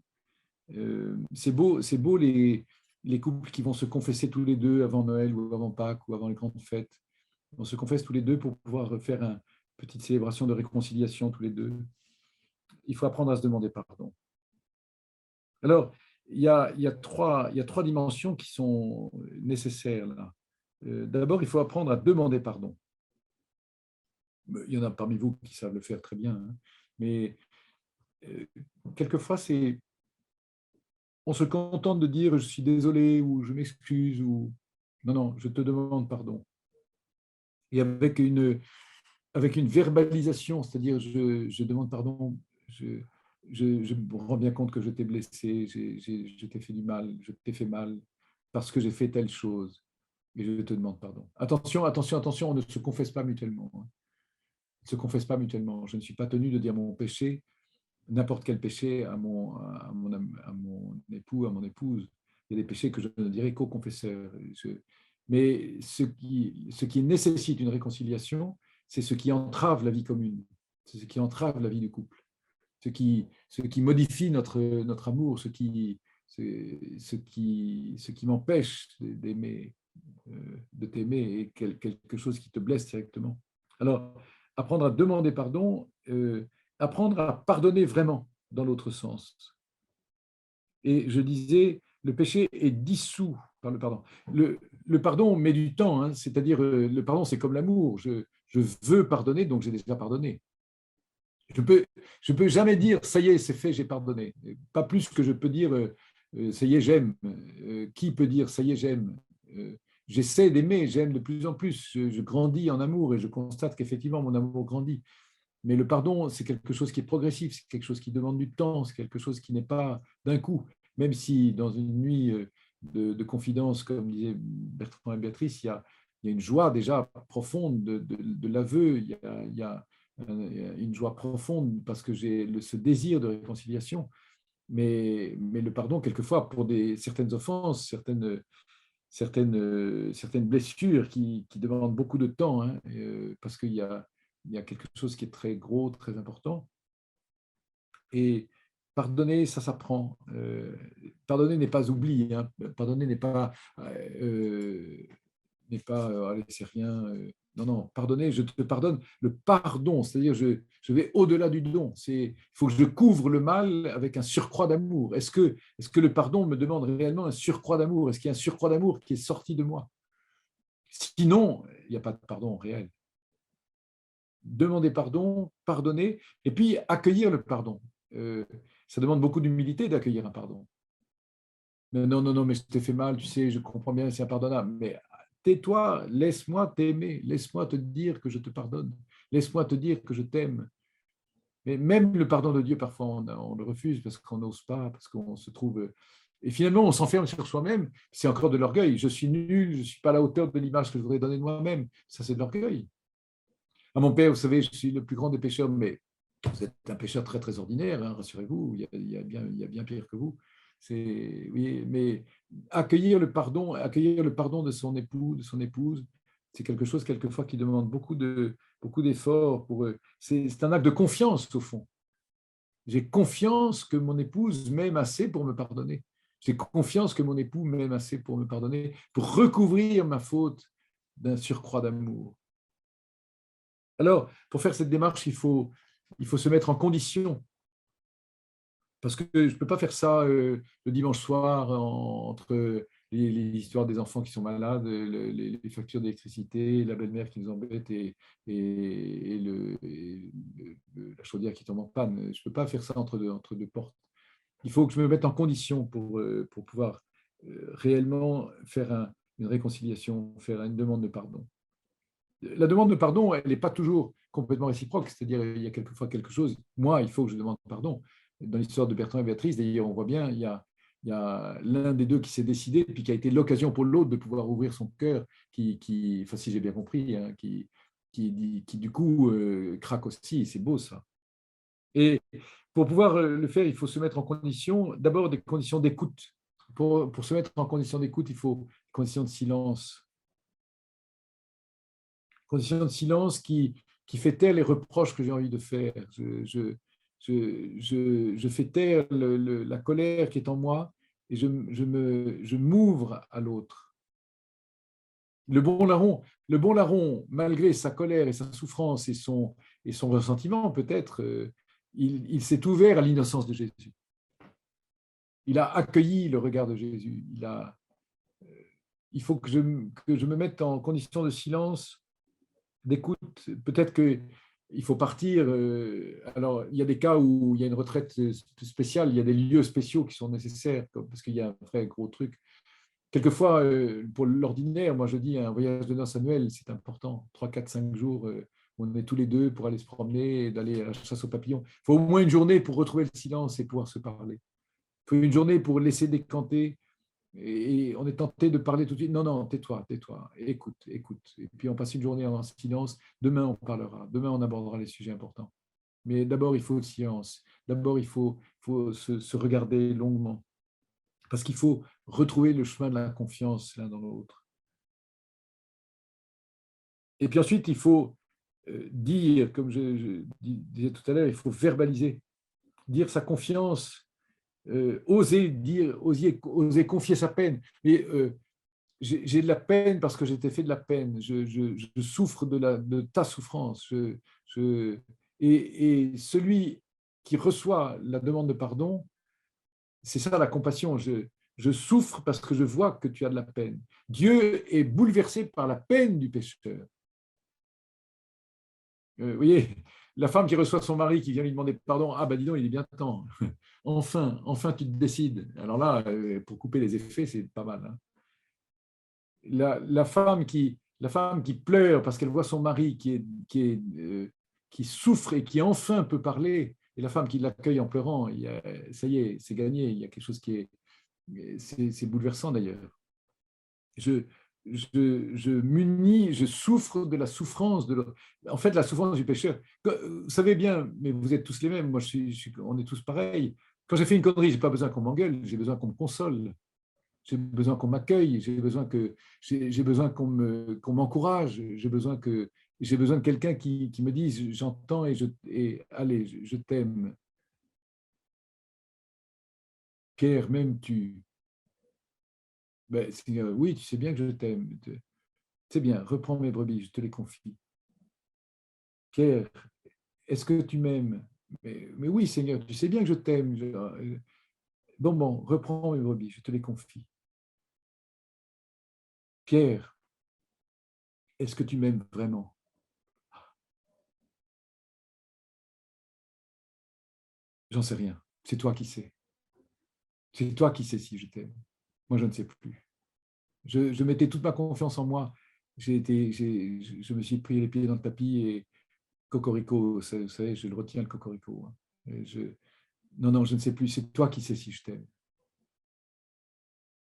C'est beau les couples qui vont se confesser tous les deux avant Noël ou avant Pâques ou avant les grandes fêtes. On se confesse tous les deux pour pouvoir faire une petite célébration de réconciliation tous les deux. Il faut apprendre à se demander pardon. Alors, il y a trois dimensions qui sont nécessaires là. D'abord, il faut apprendre à demander pardon. Il y en a parmi vous qui savent le faire très bien, hein, mais euh, quelquefois, on se contente de dire je suis désolé ou je m'excuse ou non, non, je te demande pardon. Et avec une verbalisation, c'est-à-dire je demande pardon, je me rends bien compte que je t'ai blessé, je t'ai fait du mal, je t'ai fait mal parce que j'ai fait telle chose et je te demande pardon. Attention, attention, attention, on ne se confesse pas mutuellement. Hein. On ne se confesse pas mutuellement. Je ne suis pas tenu de dire mon péché, n'importe quel péché à mon époux, à mon épouse. Il y a des péchés que je ne dirai qu'au confesseur. Mais ce qui nécessite une réconciliation, c'est ce qui entrave la vie commune, c'est ce qui entrave la vie du couple, ce qui modifie notre amour, ce qui m'empêche d'aimer, de t'aimer et quelque chose qui te blesse directement. Alors, apprendre à demander pardon, apprendre à pardonner vraiment dans l'autre sens. Et je disais, le péché est dissous par le pardon. Le pardon met du temps, hein, c'est-à-dire le pardon, c'est comme l'amour. Je veux pardonner, donc j'ai déjà pardonné. Je peux jamais dire ça y est, c'est fait, j'ai pardonné. Pas plus que je peux dire ça y est, j'aime. Qui peut dire ça y est, j'aime? J'essaie d'aimer, j'aime de plus en plus. Je grandis en amour et je constate qu'effectivement mon amour grandit. Mais le pardon, c'est quelque chose qui est progressif, c'est quelque chose qui demande du temps, c'est quelque chose qui n'est pas d'un coup. Même si dans une nuit de confidence, comme disaient Bertrand et Béatrice, il y a une joie déjà profonde de l'aveu, il y a une joie profonde parce que j'ai ce désir de réconciliation. Mais le pardon, quelquefois, pour certaines offenses, certaines blessures qui demandent beaucoup de temps, hein, parce il y a quelque chose qui est très gros, très important. Et pardonner, ça s'apprend. Pardonner n'est pas oublier. Hein. Pardonner n'est pas allez, c'est rien. Non, non, pardonner, je te pardonne. Le pardon, c'est-à-dire je vais au-delà du don. Il faut que je couvre le mal avec un surcroît d'amour. Est-ce que le pardon me demande réellement un surcroît d'amour? Est-ce qu'il y a un surcroît d'amour qui est sorti de moi? Sinon, il n'y a pas de pardon réel. Demander pardon, pardonner, et puis accueillir le pardon. Ça demande beaucoup d'humilité d'accueillir un pardon. Mais non, non, non, mais je t'ai fait mal, tu sais, je comprends bien, c'est impardonnable. Mais tais-toi, laisse-moi t'aimer, laisse-moi te dire que je te pardonne, laisse-moi te dire que je t'aime. Mais même le pardon de Dieu, parfois, on le refuse parce qu'on n'ose pas, parce qu'on se trouve. Et finalement, on s'enferme sur soi-même. C'est encore de l'orgueil. Je suis nul, je ne suis pas à la hauteur de l'image que je voudrais donner de moi-même. Ça, c'est de l'orgueil. À mon père, vous savez, je suis le plus grand des pécheurs, mais vous êtes un pécheur très, très ordinaire, hein, rassurez-vous, il y a bien pire que vous. Oui, mais accueillir le pardon de son époux, de son épouse, c'est quelque chose quelquefois qui demande beaucoup d'efforts pour eux. C'est un acte de confiance au fond. J'ai confiance que mon épouse m'aime assez pour me pardonner. J'ai confiance que mon époux m'aime assez pour me pardonner, pour recouvrir ma faute d'un surcroît d'amour. Alors, pour faire cette démarche, il faut se mettre en condition. Parce que je ne peux pas faire ça le dimanche soir entre les histoires des enfants qui sont malades, les factures d'électricité, la belle-mère qui nous embête la chaudière qui tombe en panne. Je ne peux pas faire ça entre deux portes. Il faut que je me mette en condition pour pouvoir réellement faire une réconciliation, faire une demande de pardon. La demande de pardon, elle n'est pas toujours complètement réciproque, c'est-à-dire il y a quelquefois quelque chose, moi, il faut que je demande pardon. Dans l'histoire de Bertrand et Béatrice, d'ailleurs, on voit bien, il y a l'un des deux qui s'est décidé, puis qui a été l'occasion pour l'autre de pouvoir ouvrir son cœur, enfin, si j'ai bien compris, hein, qui du coup craque aussi. C'est beau ça. Et pour pouvoir le faire, il faut se mettre en condition, d'abord des conditions d'écoute. Pour se mettre en condition d'écoute, il faut des conditions de silence. Conditions de silence qui fait taire les reproches que j'ai envie de faire. Je fais taire la colère qui est en moi et je m'ouvre à l'autre. Le bon larron, malgré sa colère et sa souffrance et son ressentiment, peut-être, il s'est ouvert à l'innocence de Jésus. Il a accueilli le regard de Jésus. Il faut que je me mette en condition de silence, d'écoute. Peut-être qu'il faut partir. Alors, il y a des cas où il y a une retraite spéciale, il y a des lieux spéciaux qui sont nécessaires, parce qu'il y a un vrai gros truc. Quelquefois, pour l'ordinaire, moi je dis un voyage de noces annuel, c'est important. 3, 4, 5 jours, on est tous les deux pour aller se promener, d'aller à la chasse aux papillons. Il faut au moins une journée pour retrouver le silence et pouvoir se parler. Il faut une journée pour laisser décanter. Et on est tenté de parler tout de suite. Non, non, tais-toi, tais-toi, écoute, écoute. Et puis on passe une journée en silence. Demain, on parlera. Demain, on abordera les sujets importants. Mais d'abord, il faut le silence. D'abord, il faut se regarder longuement. Parce qu'il faut retrouver le chemin de la confiance l'un dans l'autre. Et puis ensuite, il faut dire, comme je disais tout à l'heure, il faut verbaliser, dire sa confiance, oser dire, oser confier sa peine. Mais j'ai de la peine parce que j'ai été fait de la peine. Je souffre de ta souffrance. Et celui qui reçoit la demande de pardon, c'est ça la compassion. Je souffre parce que je vois que tu as de la peine. Dieu est bouleversé par la peine du pécheur. Vous voyez, la femme qui reçoit son mari qui vient lui demander pardon, ah ben dis donc, il est bien temps. Enfin, tu te décides. Alors là, pour couper les effets, c'est pas mal. Hein. La femme qui pleure parce qu'elle voit son mari qui souffre et qui enfin peut parler, et la femme qui l'accueille en pleurant, ça y est, c'est gagné. Il y a quelque chose qui est... C'est bouleversant d'ailleurs. Je m'unis, je souffre de la souffrance, en fait, la souffrance du pécheur. Vous savez bien, mais vous êtes tous les mêmes, moi, on est tous pareils. Quand j'ai fait une connerie, je n'ai pas besoin qu'on m'engueule, j'ai besoin qu'on me console. J'ai besoin qu'on m'accueille, j'ai besoin qu'on m'encourage, j'ai besoin de quelqu'un qui me dise j'entends et allez, je t'aime. Pierre, m'aimes-tu? Ben, oui, tu sais bien que je t'aime. C'est bien, reprends mes brebis, je te les confie. Pierre, est-ce que tu m'aimes? Mais oui, Seigneur, tu sais bien que je t'aime. Bon, reprends mes brebis, je te les confie. Pierre, est-ce que tu m'aimes vraiment? J'en sais rien. C'est toi qui sais. C'est toi qui sais si je t'aime. Moi, je ne sais plus. Je mettais toute ma confiance en moi. Je me suis pris les pieds dans le tapis et cocorico, vous savez, je le retiens le cocorico. Hein. Non, je ne sais plus. C'est toi qui sais si je t'aime.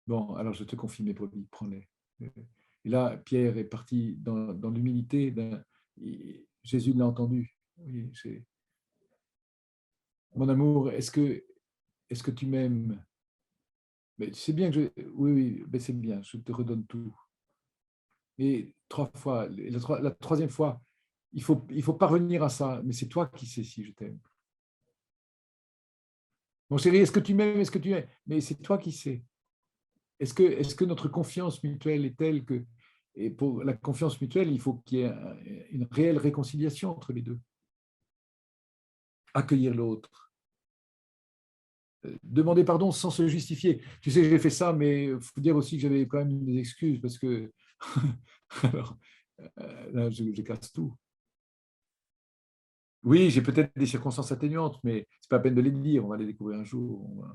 Bon, alors je te confie mes brebis, prends-les. Et là, Pierre est parti dans l'humilité. Jésus l'a entendu. Oui, mon amour, est-ce que tu m'aimes? Mais tu sais bien que oui, mais c'est bien, je te redonne tout. Et 3 fois, la troisième fois, il faut parvenir à ça, mais c'est toi qui sais si je t'aime. Mon chéri, est-ce que tu m'aimes? Est-ce que tu m'aimes? Mais c'est toi qui sais. Est-ce que notre confiance mutuelle est telle que, et pour la confiance mutuelle, il faut qu'il y ait une réelle réconciliation entre les deux. Accueillir l'autre. Demander pardon sans se justifier. Tu sais, j'ai fait ça, mais il faut dire aussi que j'avais quand même des excuses parce que alors, là, je casse tout. Oui, j'ai peut-être des circonstances atténuantes, mais ce n'est pas la peine de les dire, on va les découvrir un jour.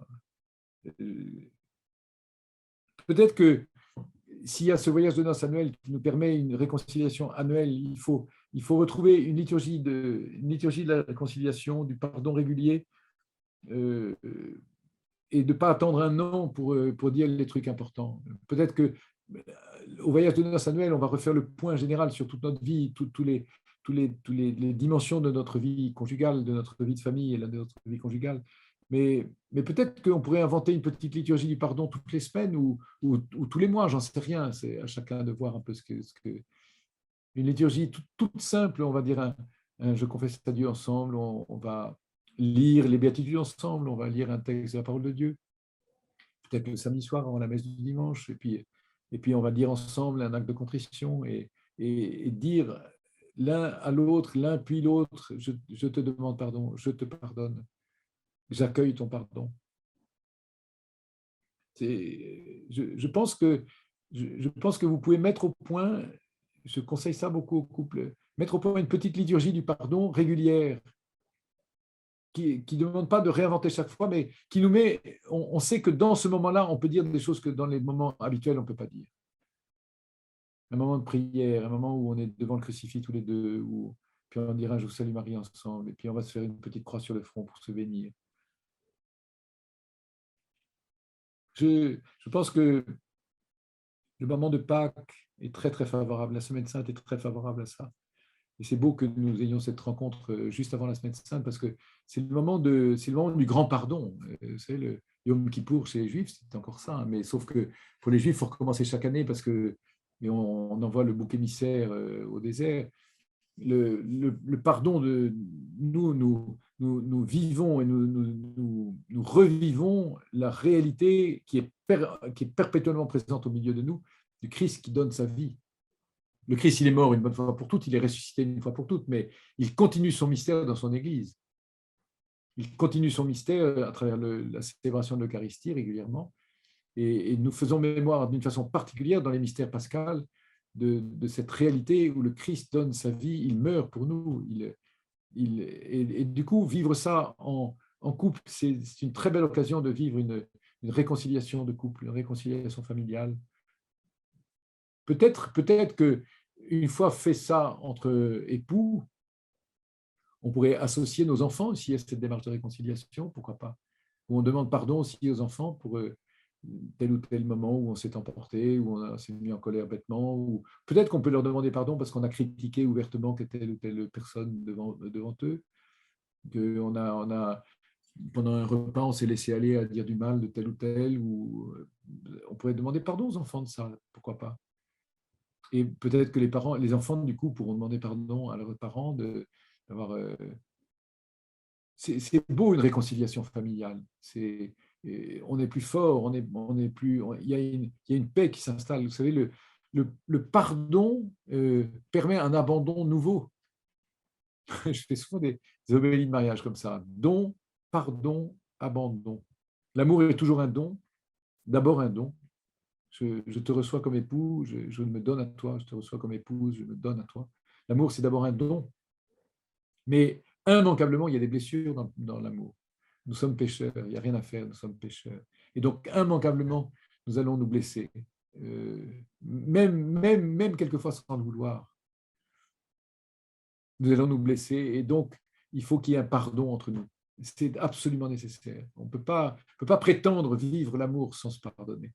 Peut-être que s'il y a ce voyage de noces annuel qui nous permet une réconciliation annuelle, il faut retrouver une liturgie de la réconciliation, du pardon régulier, euh, et de ne pas attendre un non pour dire les trucs importants. Peut-être que au voyage de noces annuel, on va refaire le point général sur toute notre vie, tous les dimensions de notre vie conjugale, de notre vie de famille et de notre vie conjugale. Mais peut-être qu'on pourrait inventer une petite liturgie du pardon toutes les semaines ou tous les mois, j'en sais rien. C'est à chacun de voir un peu une liturgie toute simple, on va dire je confesse à Dieu ensemble, on va lire les béatitudes ensemble, on va lire un texte de la parole de Dieu, peut-être le samedi soir avant la messe du dimanche, et puis on va dire ensemble un acte de contrition et dire l'un à l'autre, l'un puis l'autre, je te demande pardon, je te pardonne, j'accueille ton pardon. Je pense que vous pouvez mettre au point, je conseille ça beaucoup aux couples, mettre au point une petite liturgie du pardon régulière, qui ne demande pas de réinventer chaque fois, mais qui nous met, on sait que dans ce moment-là, on peut dire des choses que dans les moments habituels, on ne peut pas dire. Un moment de prière, un moment où on est devant le crucifix tous les deux, puis on dira « Je vous salue Marie » ensemble, et puis on va se faire une petite croix sur le front pour se bénir. Je pense que le moment de Pâques est très, très favorable. La Semaine Sainte est très favorable à ça. Et c'est beau que nous ayons cette rencontre juste avant la Semaine Sainte parce que c'est le moment du grand pardon. Vous savez, le Yom Kippour chez les Juifs, c'est encore ça. Mais sauf que pour les Juifs, il faut recommencer chaque année parce que on envoie le bouc émissaire au désert. Le pardon de nous vivons et nous revivons la réalité qui est perpétuellement présente au milieu de nous, du Christ qui donne sa vie. Le Christ, il est mort une bonne fois pour toutes, il est ressuscité une fois pour toutes, mais il continue son mystère dans son Église. Il continue son mystère à travers la célébration de l'Eucharistie régulièrement, et nous faisons mémoire d'une façon particulière dans les mystères pascals de cette réalité où le Christ donne sa vie, il meurt pour nous. Et du coup, vivre ça en couple, c'est une très belle occasion de vivre une réconciliation de couple, une réconciliation familiale. Peut-être qu'une fois fait ça entre époux, on pourrait associer nos enfants aussi à cette démarche de réconciliation, pourquoi pas. Où on demande pardon aussi aux enfants pour tel ou tel moment où on s'est emporté, où on s'est mis en colère bêtement, ou peut-être qu'on peut leur demander pardon parce qu'on a critiqué ouvertement telle ou telle personne devant eux, pendant un repas, on s'est laissé aller à dire du mal de tel ou tel, ou on pourrait demander pardon aux enfants de ça, pourquoi pas. Et peut-être que les enfants, du coup, pourront demander pardon à leurs parents d'avoir. C'est beau une réconciliation familiale. On est plus fort, on est plus. Il y a une paix qui s'installe. Vous savez, le pardon permet un abandon nouveau. Je fais souvent des homélies de mariage comme ça. Don, pardon, abandon. L'amour est toujours un don, d'abord un don. Je te reçois comme époux, je me donne à toi, je te reçois comme épouse, je me donne à toi. L'amour, c'est d'abord un don. Mais immanquablement, il y a des blessures dans l'amour. Nous sommes pécheurs, il n'y a rien à faire, nous sommes pécheurs. Et donc, immanquablement, nous allons nous blesser, même quelquefois sans le vouloir. Nous allons nous blesser, et donc, il faut qu'il y ait un pardon entre nous. C'est absolument nécessaire. On ne peut pas prétendre vivre l'amour sans se pardonner.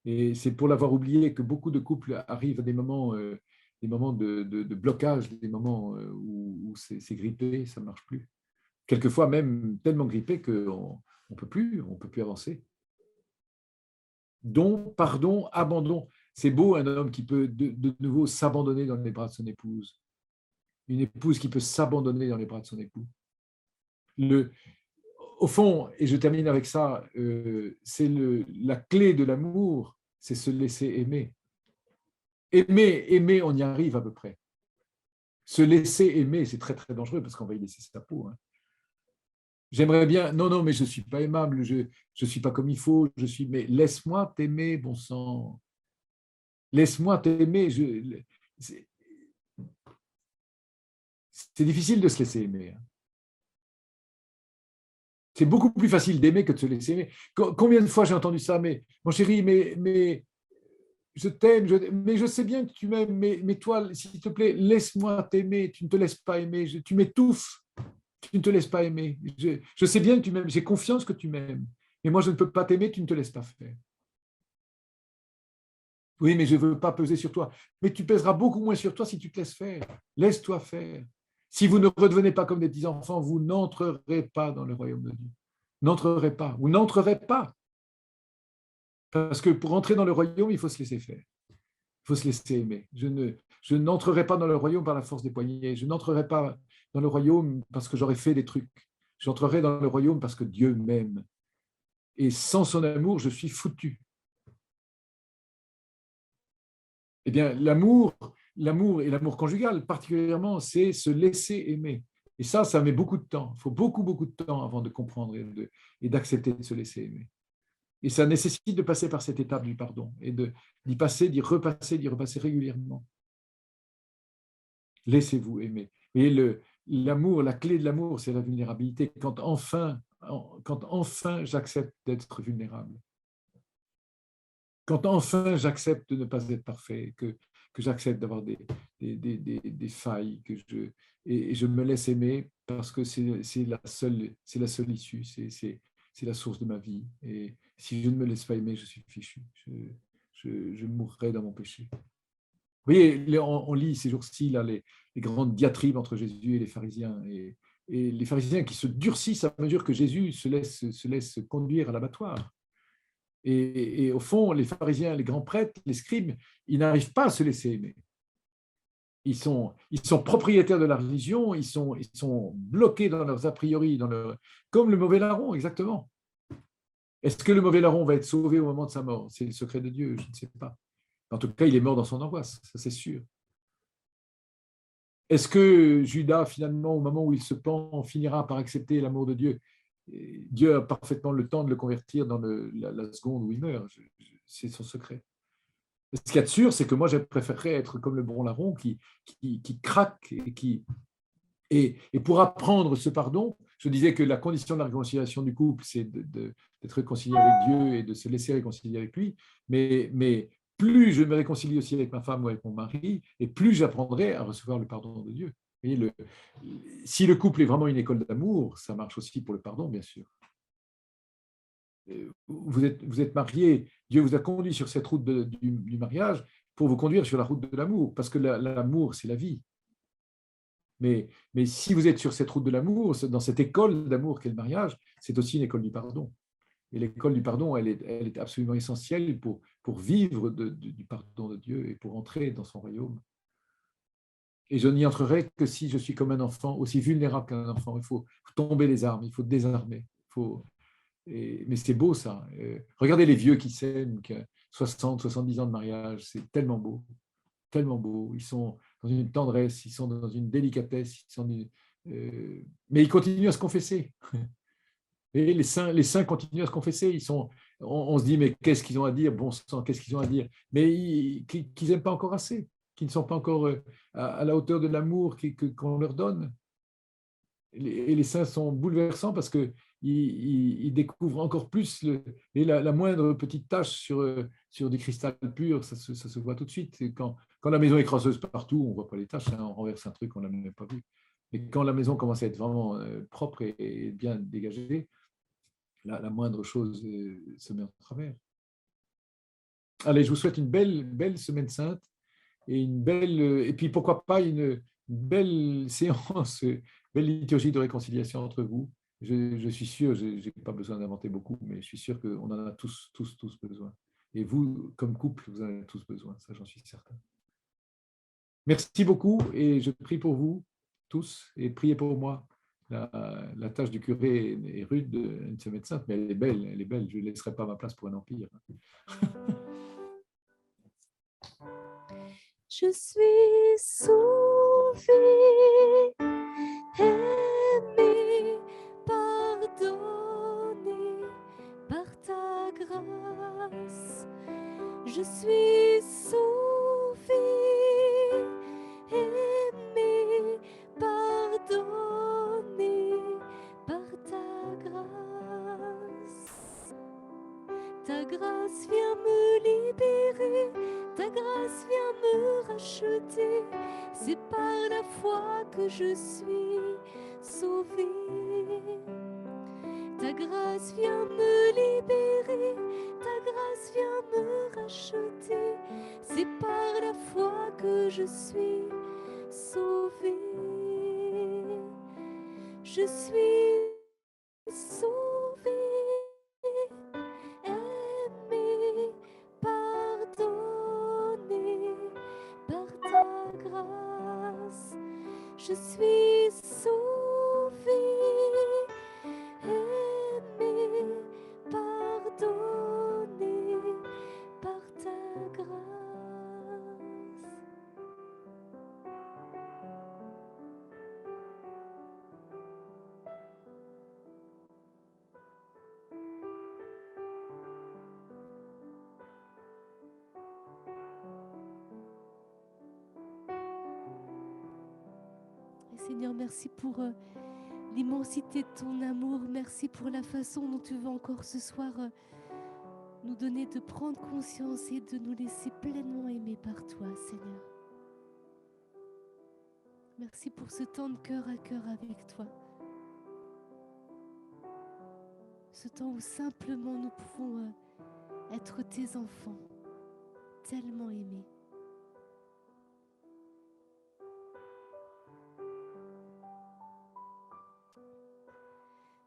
Et c'est pour l'avoir oublié que beaucoup de couples arrivent à des moments de blocage, des moments où c'est grippé, ça ne marche plus. Quelquefois même tellement grippé qu'on ne peut plus avancer. Don, pardon, abandon. C'est beau un homme qui peut de nouveau s'abandonner dans les bras de son épouse. Une épouse qui peut s'abandonner dans les bras de son époux. Au fond, et je termine avec ça, c'est la clé de l'amour, c'est se laisser aimer. Aimer, on y arrive à peu près. Se laisser aimer, c'est très, très dangereux parce qu'on va y laisser sa peau. Hein. J'aimerais bien, non, mais je ne suis pas aimable, je ne suis pas comme il faut, mais laisse-moi t'aimer, bon sang. Laisse-moi t'aimer. C'est difficile de se laisser aimer. Hein. C'est beaucoup plus facile d'aimer que de se laisser aimer. Combien de fois j'ai entendu ça, mais mon chéri, mais je t'aime, mais je sais bien que tu m'aimes, mais toi, s'il te plaît, laisse-moi t'aimer, tu ne te laisses pas aimer, tu m'étouffes, tu ne te laisses pas aimer. Je sais bien que tu m'aimes, j'ai confiance que tu m'aimes, mais moi je ne peux pas t'aimer, tu ne te laisses pas faire. Oui, mais je ne veux pas peser sur toi. Mais tu pèseras beaucoup moins sur toi si tu te laisses faire. Laisse-toi faire. Si vous ne redevenez pas comme des petits-enfants, vous n'entrerez pas dans le royaume de Dieu. N'entrerez pas. Vous n'entrerez pas. Parce que pour entrer dans le royaume, il faut se laisser faire. Il faut se laisser aimer. Je n'entrerai pas dans le royaume par la force des poignets. Je n'entrerai pas dans le royaume parce que j'aurais fait des trucs. J'entrerai dans le royaume parce que Dieu m'aime. Et sans son amour, je suis foutu. Eh bien, l'amour et l'amour conjugal, particulièrement, c'est se laisser aimer. Et ça met beaucoup de temps. Il faut beaucoup, beaucoup de temps avant de comprendre et d'accepter de se laisser aimer. Et ça nécessite de passer par cette étape du pardon et d'y passer, d'y repasser régulièrement. Laissez-vous aimer. Et l'amour, la clé de l'amour, c'est la vulnérabilité. Quand enfin j'accepte d'être vulnérable. Quand enfin j'accepte de ne pas être parfait, que j'accepte d'avoir des failles, et je me laisse aimer parce que c'est la seule issue, c'est la source de ma vie. Et si je ne me laisse pas aimer, je suis fichu. Je mourrai dans mon péché. Vous voyez, on lit ces jours-ci là, les grandes diatribes entre Jésus et les pharisiens. Et les pharisiens qui se durcissent à mesure que Jésus se laisse conduire à l'abattoir. Et au fond, les pharisiens, les grands prêtres, les scribes, ils n'arrivent pas à se laisser aimer. Ils sont propriétaires de la religion, ils sont bloqués dans leurs a priori, comme le mauvais larron, exactement. Est-ce que le mauvais larron va être sauvé au moment de sa mort? C'est le secret de Dieu, je ne sais pas. En tout cas, il est mort dans son angoisse, ça c'est sûr. Est-ce que Judas, finalement, au moment où il se pend, finira par accepter l'amour de Dieu? Dieu a parfaitement le temps de le convertir dans la seconde où il meurt. C'est son secret. Ce qu'il y a de sûr, c'est que moi, je préférerais être comme le bon larron qui craque et pour apprendre ce pardon, je disais que la condition de la réconciliation du couple, c'est d'être réconcilié avec Dieu et de se laisser réconcilier avec lui. Mais plus je me réconcilie aussi avec ma femme ou avec mon mari, et plus j'apprendrai à recevoir le pardon de Dieu. Si le couple est vraiment une école d'amour, ça marche aussi pour le pardon, bien sûr. Vous êtes marié, Dieu vous a conduit sur cette route du mariage pour vous conduire sur la route de l'amour, parce que l'amour, c'est la vie. Mais si vous êtes sur cette route de l'amour, dans cette école d'amour qu'est le mariage, c'est aussi une école du pardon. Et l'école du pardon, elle est absolument essentielle pour vivre du pardon de Dieu et pour entrer dans son royaume. Et je n'y entrerai que si je suis comme un enfant, aussi vulnérable qu'un enfant. Il faut tomber les armes, il faut désarmer. Mais c'est beau ça. Regardez les vieux qui s'aiment, 60, 70 ans de mariage, c'est tellement beau, tellement beau. Ils sont dans une tendresse, ils sont dans une délicatesse, mais ils continuent à se confesser. Et les saints continuent à se confesser. On se dit, mais qu'est-ce qu'ils ont à dire? Bon sang, qu'est-ce qu'ils ont à dire? Mais qu'ils n'aiment pas encore assez, qui ne sont pas encore à la hauteur de l'amour qu'on leur donne. Et les saints sont bouleversants parce qu'ils découvrent encore plus la moindre petite tache sur du cristal pur, ça se voit tout de suite. Quand la maison est crasseuse partout, on ne voit pas les taches, hein, on renverse un truc, on n'a même pas vu. Mais quand la maison commence à être vraiment propre et bien dégagée, la moindre chose se met en travers. Allez, je vous souhaite une belle semaine sainte et puis pourquoi pas une belle séance, belle liturgie de réconciliation entre vous. Je suis sûr, je n'ai pas besoin d'inventer beaucoup, mais je suis sûr qu'on en a tous besoin. Et vous, comme couple, vous en avez tous besoin, ça j'en suis certain. Merci beaucoup et je prie pour vous tous et priez pour moi. La tâche du curé est rude, une semaine sainte, mais elle est belle. Je ne laisserai pas ma place pour un empire. Je suis sauvé, aimé, pardonné par ta grâce. Je suis sauvé, aimé, pardonné par ta grâce. Ta grâce vient me libérer, ta grâce vient me racheter. C'est par la foi que je suis sauvé. Ta grâce vient me libérer, ta grâce vient me racheter. C'est par la foi que je suis sauvée. Je suis sauvée, aimée, pardonnée par ta grâce. Je suis sauvée, aimée, pardonnée par ta grâce. Et Seigneur, merci pour l'immensité de ton amour. Merci pour la façon dont tu veux encore ce soir nous donner de prendre conscience et de nous laisser pleinement aimer par toi, Seigneur. Merci pour ce temps de cœur à cœur avec toi. Ce temps où simplement nous pouvons être tes enfants, tellement aimés.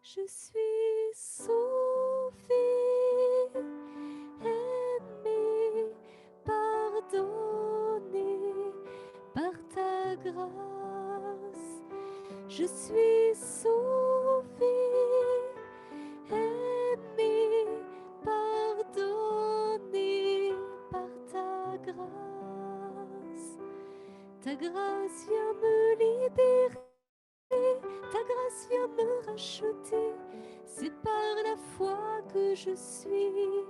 Je suis sauvée, aimée, pardonnée par ta grâce. Je suis sauvée, aimée, pardonnée par ta grâce. Ta grâce vient me libérer, ta grâce vient me racheter. C'est par la foi que je suis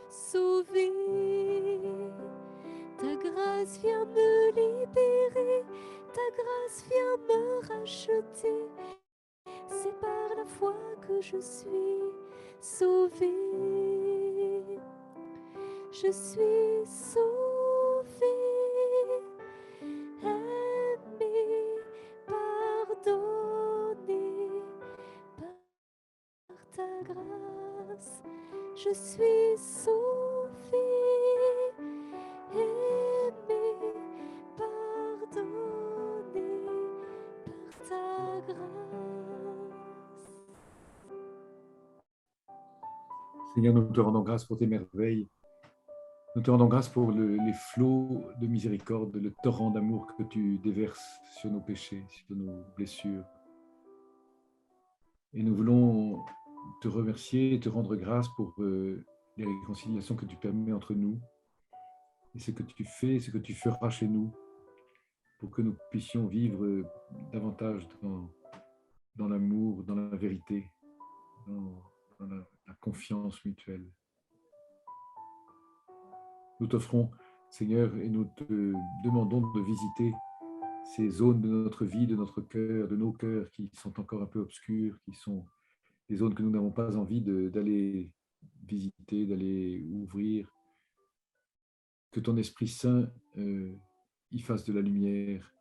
sauvée. Ta grâce vient me libérer, ta grâce vient me racheter. C'est par la foi que je suis sauvée. Je suis sauvée, aimée, pardonnée par ta grâce. Je suis sauvée, aimée, pardonnée par ta grâce. Seigneur, nous te rendons grâce pour tes merveilles. Nous te rendons grâce pour les flots de miséricorde, le torrent d'amour que tu déverses sur nos péchés, sur nos blessures. Et nous voulons te remercier et te rendre grâce pour les réconciliations que tu permets entre nous et ce que tu fais, ce que tu feras chez nous pour que nous puissions vivre davantage dans l'amour, dans la vérité, dans la confiance mutuelle. Nous t'offrons, Seigneur, et nous te demandons de visiter ces zones de notre vie, de notre cœur, de nos cœurs qui sont encore un peu obscurs, qui sont des zones que nous n'avons pas envie d'aller visiter, d'aller ouvrir. Que ton Esprit Saint y fasse de la lumière,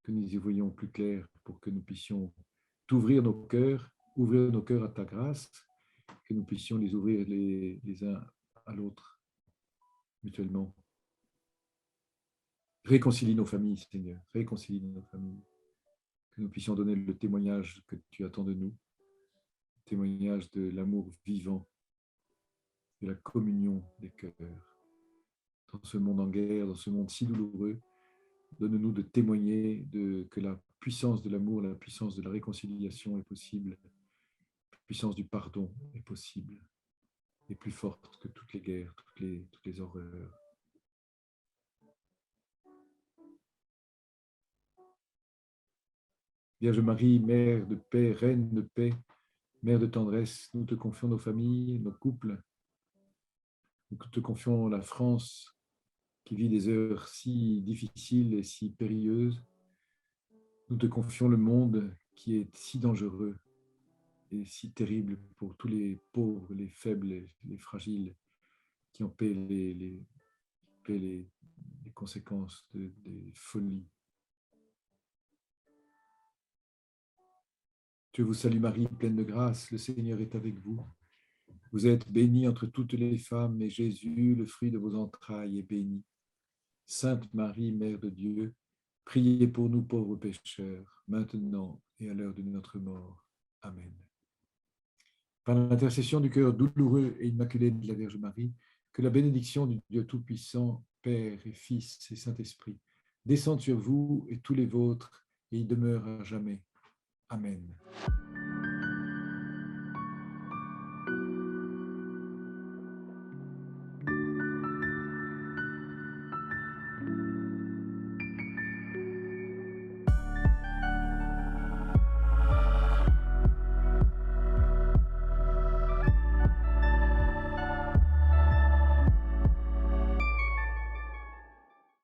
que nous y voyions plus clair pour que nous puissions ouvrir nos cœurs à ta grâce, que nous puissions les ouvrir les uns à l'autre mutuellement. Réconcilie nos familles, Seigneur, réconcilie nos familles. Que nous puissions donner le témoignage que tu attends de nous, le témoignage de l'amour vivant, de la communion des cœurs. Dans ce monde en guerre, dans ce monde si douloureux, donne-nous de témoigner que la puissance de l'amour, la puissance de la réconciliation est possible, la puissance du pardon est possible, est plus forte que toutes les guerres, toutes les horreurs. Vierge Marie, Mère de paix, Reine de paix, Mère de tendresse, nous te confions nos familles, nos couples, nous te confions la France qui vit des heures si difficiles et si périlleuses. Nous te confions le monde qui est si dangereux et si terrible pour tous les pauvres, les faibles, les fragiles, qui en paient les conséquences des folies. Je vous salue Marie, pleine de grâce, le Seigneur est avec vous. Vous êtes bénie entre toutes les femmes, et Jésus, le fruit de vos entrailles, est béni. Sainte Marie, Mère de Dieu, priez pour nous pauvres pécheurs, maintenant et à l'heure de notre mort. Amen. Par l'intercession du cœur douloureux et immaculé de la Vierge Marie, que la bénédiction du Dieu Tout-Puissant, Père et Fils et Saint-Esprit, descende sur vous et tous les vôtres et y demeure à jamais. Amen.